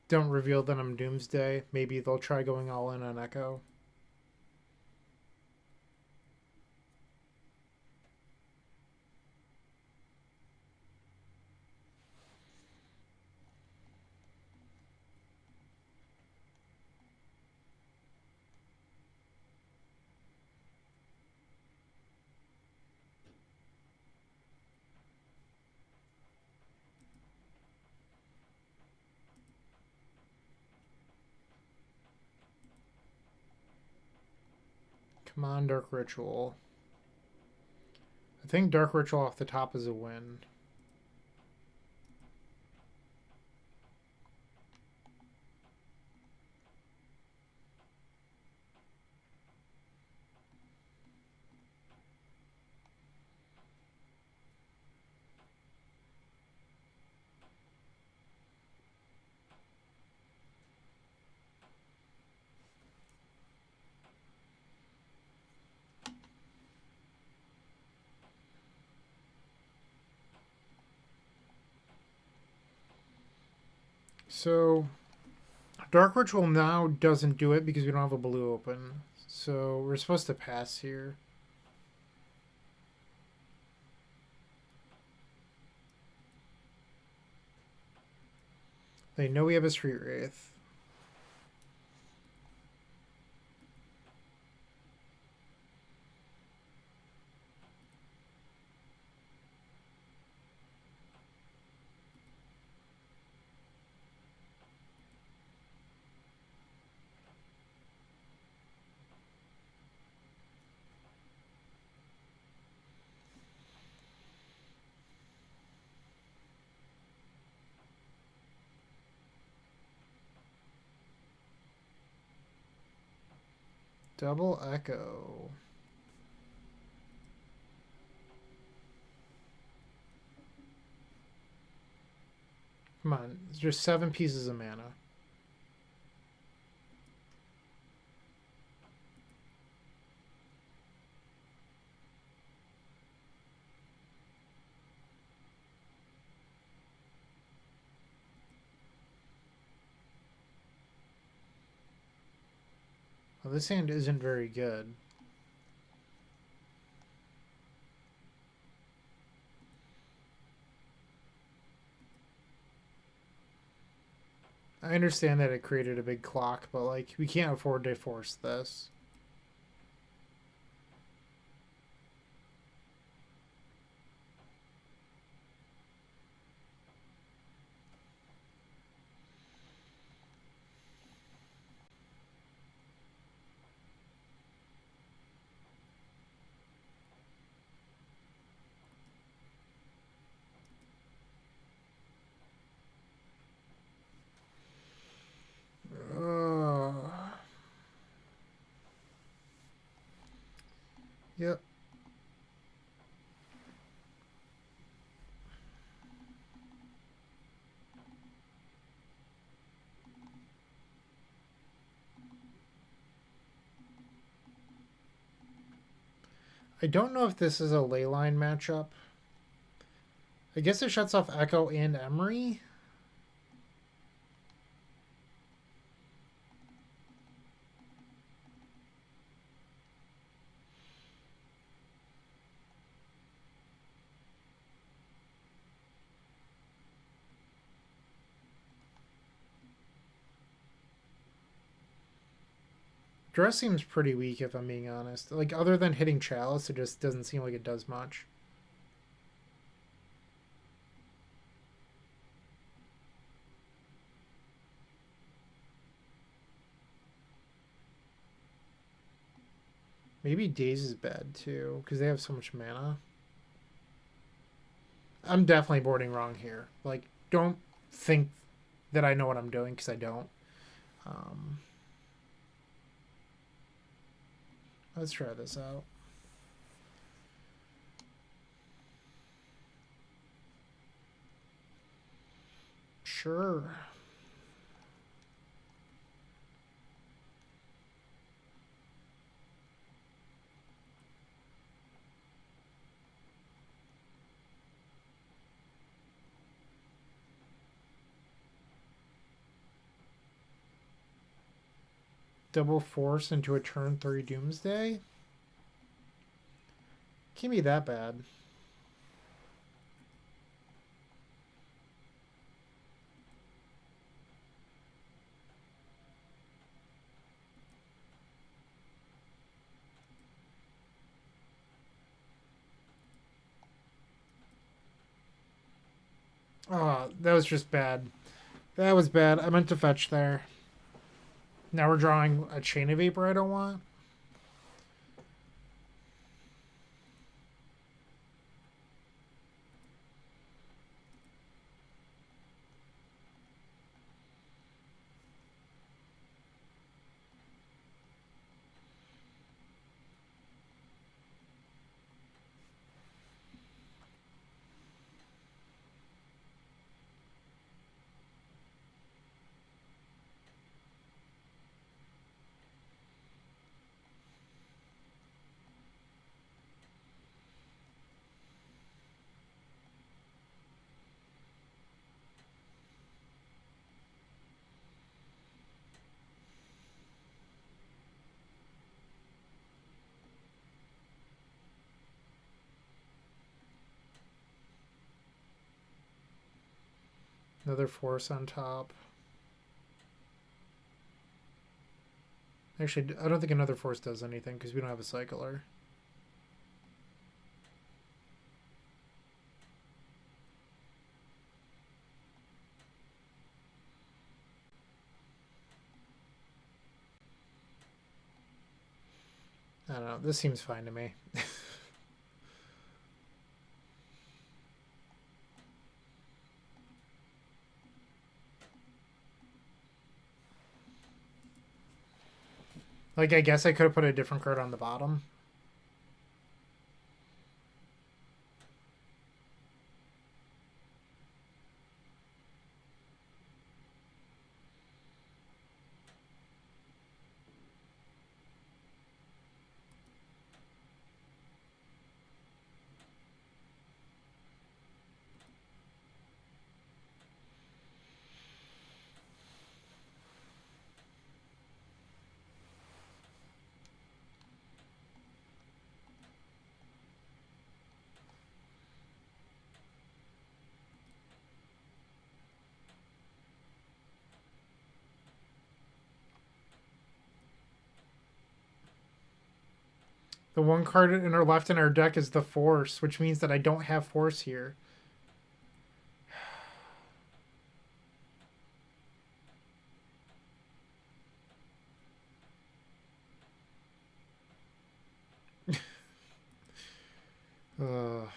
Don't reveal that I'm Doomsday. Maybe they'll try going all in on Echo. Come on, Dark Ritual. I think Dark Ritual off the top is a win. So, Dark Ritual now doesn't do it because we don't have a blue open. So, we're supposed to pass here. They know we have a Street Wraith. Double Echo. Come on, it's just 7 pieces of mana. Well, this hand isn't very good. I understand that it created a big clock, but like we can't afford to force this. Yep. I don't know if this is a leyline matchup. I guess it shuts off Echo and Emery. Dress seems pretty weak, if I'm being honest. Like, other than hitting Chalice, it just doesn't seem like it does much. Maybe Daze is bad, too, because they have so much mana. I'm definitely boarding wrong here. Like, don't think that I know what I'm doing, because I don't. Let's try this out. Sure. Double force into a turn 3 Doomsday? Can't be that bad. Oh, that was just bad. That was bad. I meant to fetch there. Now we're drawing a Chain of Vapor I don't want. Another force on top. Actually, I don't think another force does anything because we don't have a cycler. I don't know. This seems fine to me. Like, I guess I could have put a different card on the bottom. The one card in our left in our deck is the Force, which means that I don't have Force here. Ugh.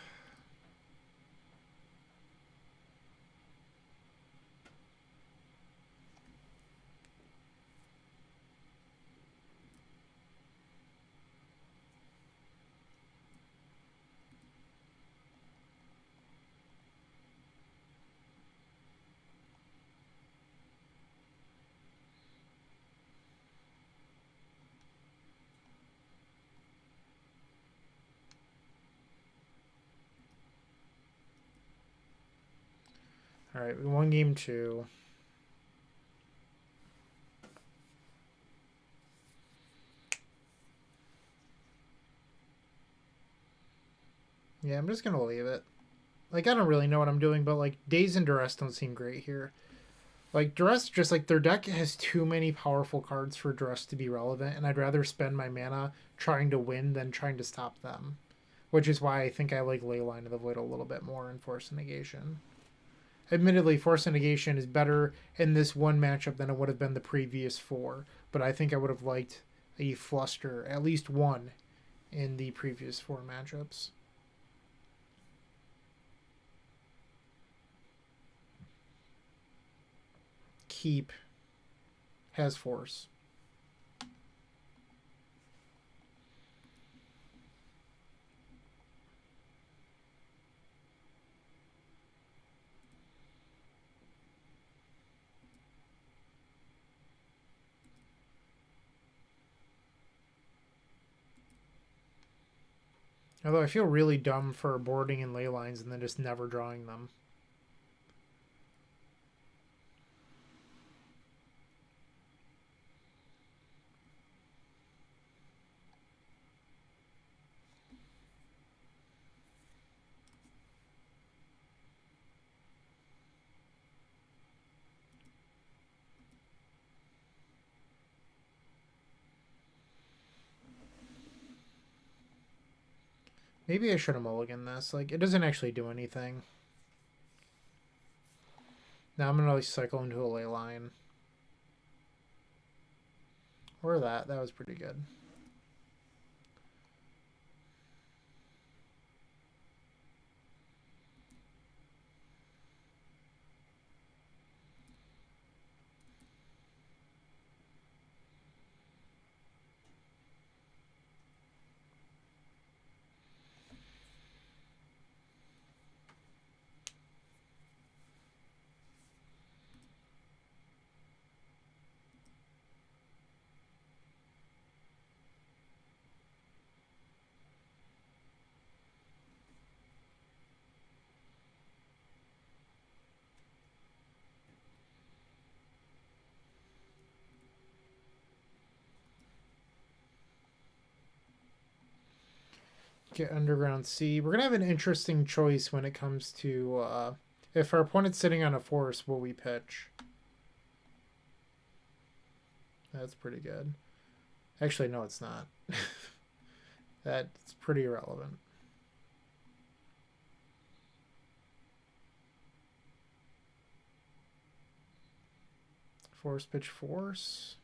All right, we won game 2. Yeah, I'm just going to leave it. Like, I don't really know what I'm doing, but, like, Daze and Duress don't seem great here. Like, Duress, just, like, their deck has too many powerful cards for Duress to be relevant, and I'd rather spend my mana trying to win than trying to stop them. Which is why I think I like Leyline of the Void a little bit more in Force Negation. Admittedly, Force Negation is better in this one matchup than it would have been the previous 4, but I think I would have liked a Fluster, at least one, in the previous 4 matchups. Keep has Force. Although I feel really dumb for boarding in ley lines and then just never drawing them. Maybe I should have mulliganed this. Like, it doesn't actually do anything. Now I'm going to cycle into a ley line. Or that. That was pretty good. Get Underground Sea. We're going to have an interesting choice when it comes to if our opponent's sitting on a force, will we pitch? That's pretty good. Actually, no, it's not. That's pretty irrelevant. Force pitch force.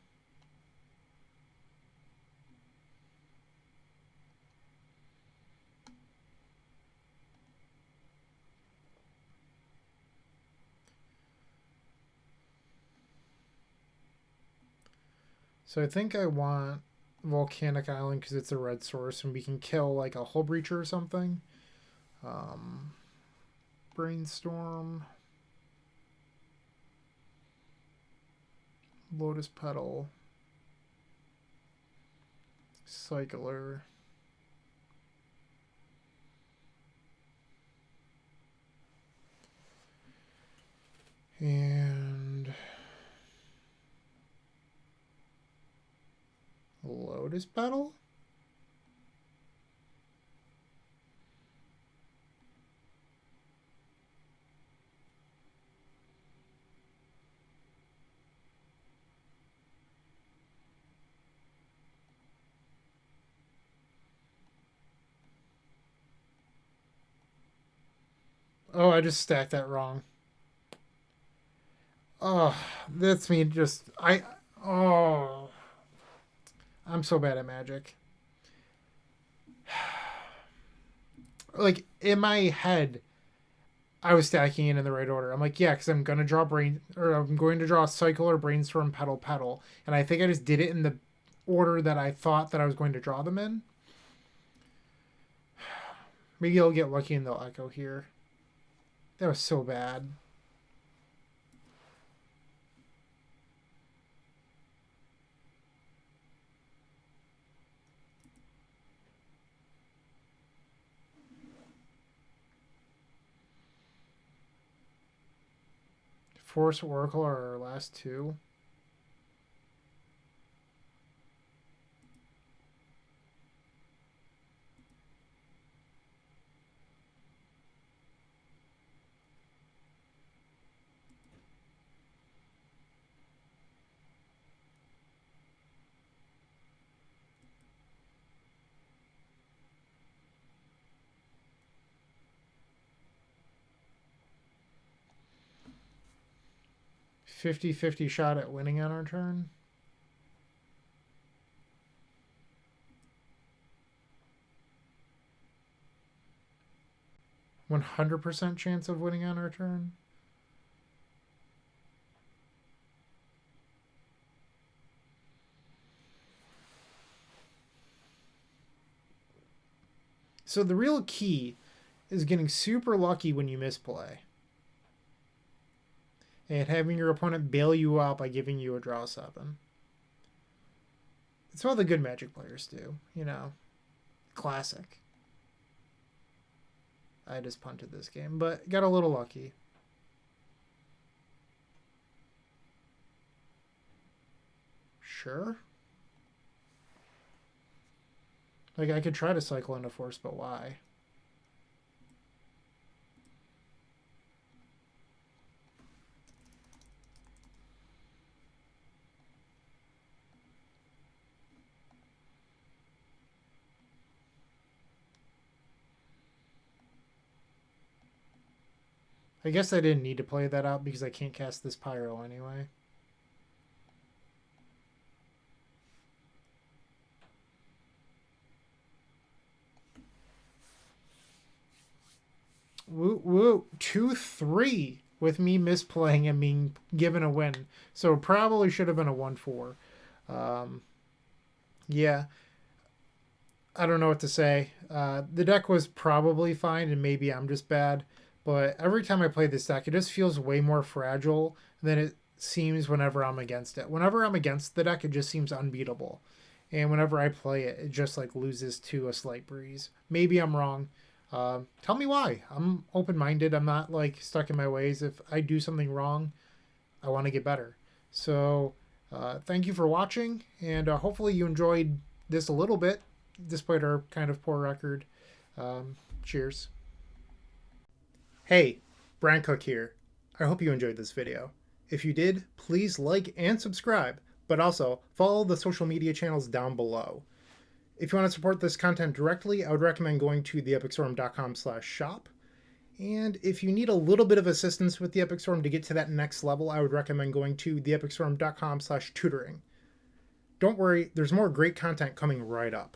So I think I want Volcanic Island because it's a red source and we can kill like a Hull Breacher or something. Brainstorm. Lotus Petal. Cycler. And Lotus Petal? Oh, I just stacked that wrong. Oh, that's me just... Oh... I'm so bad at Magic. Like, in my head, I was stacking it in the right order. I'm like, yeah, because I'm going to draw I'm going to draw Cycle or Brainstorm, Petal, Petal. And I think I just did it in the order that I thought that I was going to draw them in. Maybe I'll get lucky and they'll echo here. That was so bad. Force Oracle are our last two. .50 shot at winning on our turn. .100% chance of winning on our turn. So the real key is getting super lucky when you misplay. And having your opponent bail you out by giving you a draw 7. It's what the good Magic players do, you know. Classic. I just punted this game, but got a little lucky. Sure. Like, I could try to cycle into force, but why? I guess I didn't need to play that out because I can't cast this Pyro anyway. Woo woo. 2-3 with me misplaying and being given a win. So it probably should have been a 1-4. Yeah. I don't know what to say. The deck was probably fine, and maybe I'm just bad. But every time I play this deck, it just feels way more fragile than it seems whenever I'm against it. Whenever I'm against the deck, it just seems unbeatable. And whenever I play it, it just like loses to a slight breeze. Maybe I'm wrong. Tell me why. I'm open-minded. I'm not like stuck in my ways. If I do something wrong, I want to get better. So thank you for watching, and hopefully you enjoyed this a little bit, despite our kind of poor record. Cheers. Hey, Bryant Cook here. I hope you enjoyed this video. If you did, please like and subscribe, but also follow the social media channels down below. If you want to support this content directly, I would recommend going to theepicstorm.com/shop. And if you need a little bit of assistance with the Epic Storm to get to that next level, I would recommend going to theepicstorm.com/tutoring. Don't worry, there's more great content coming right up.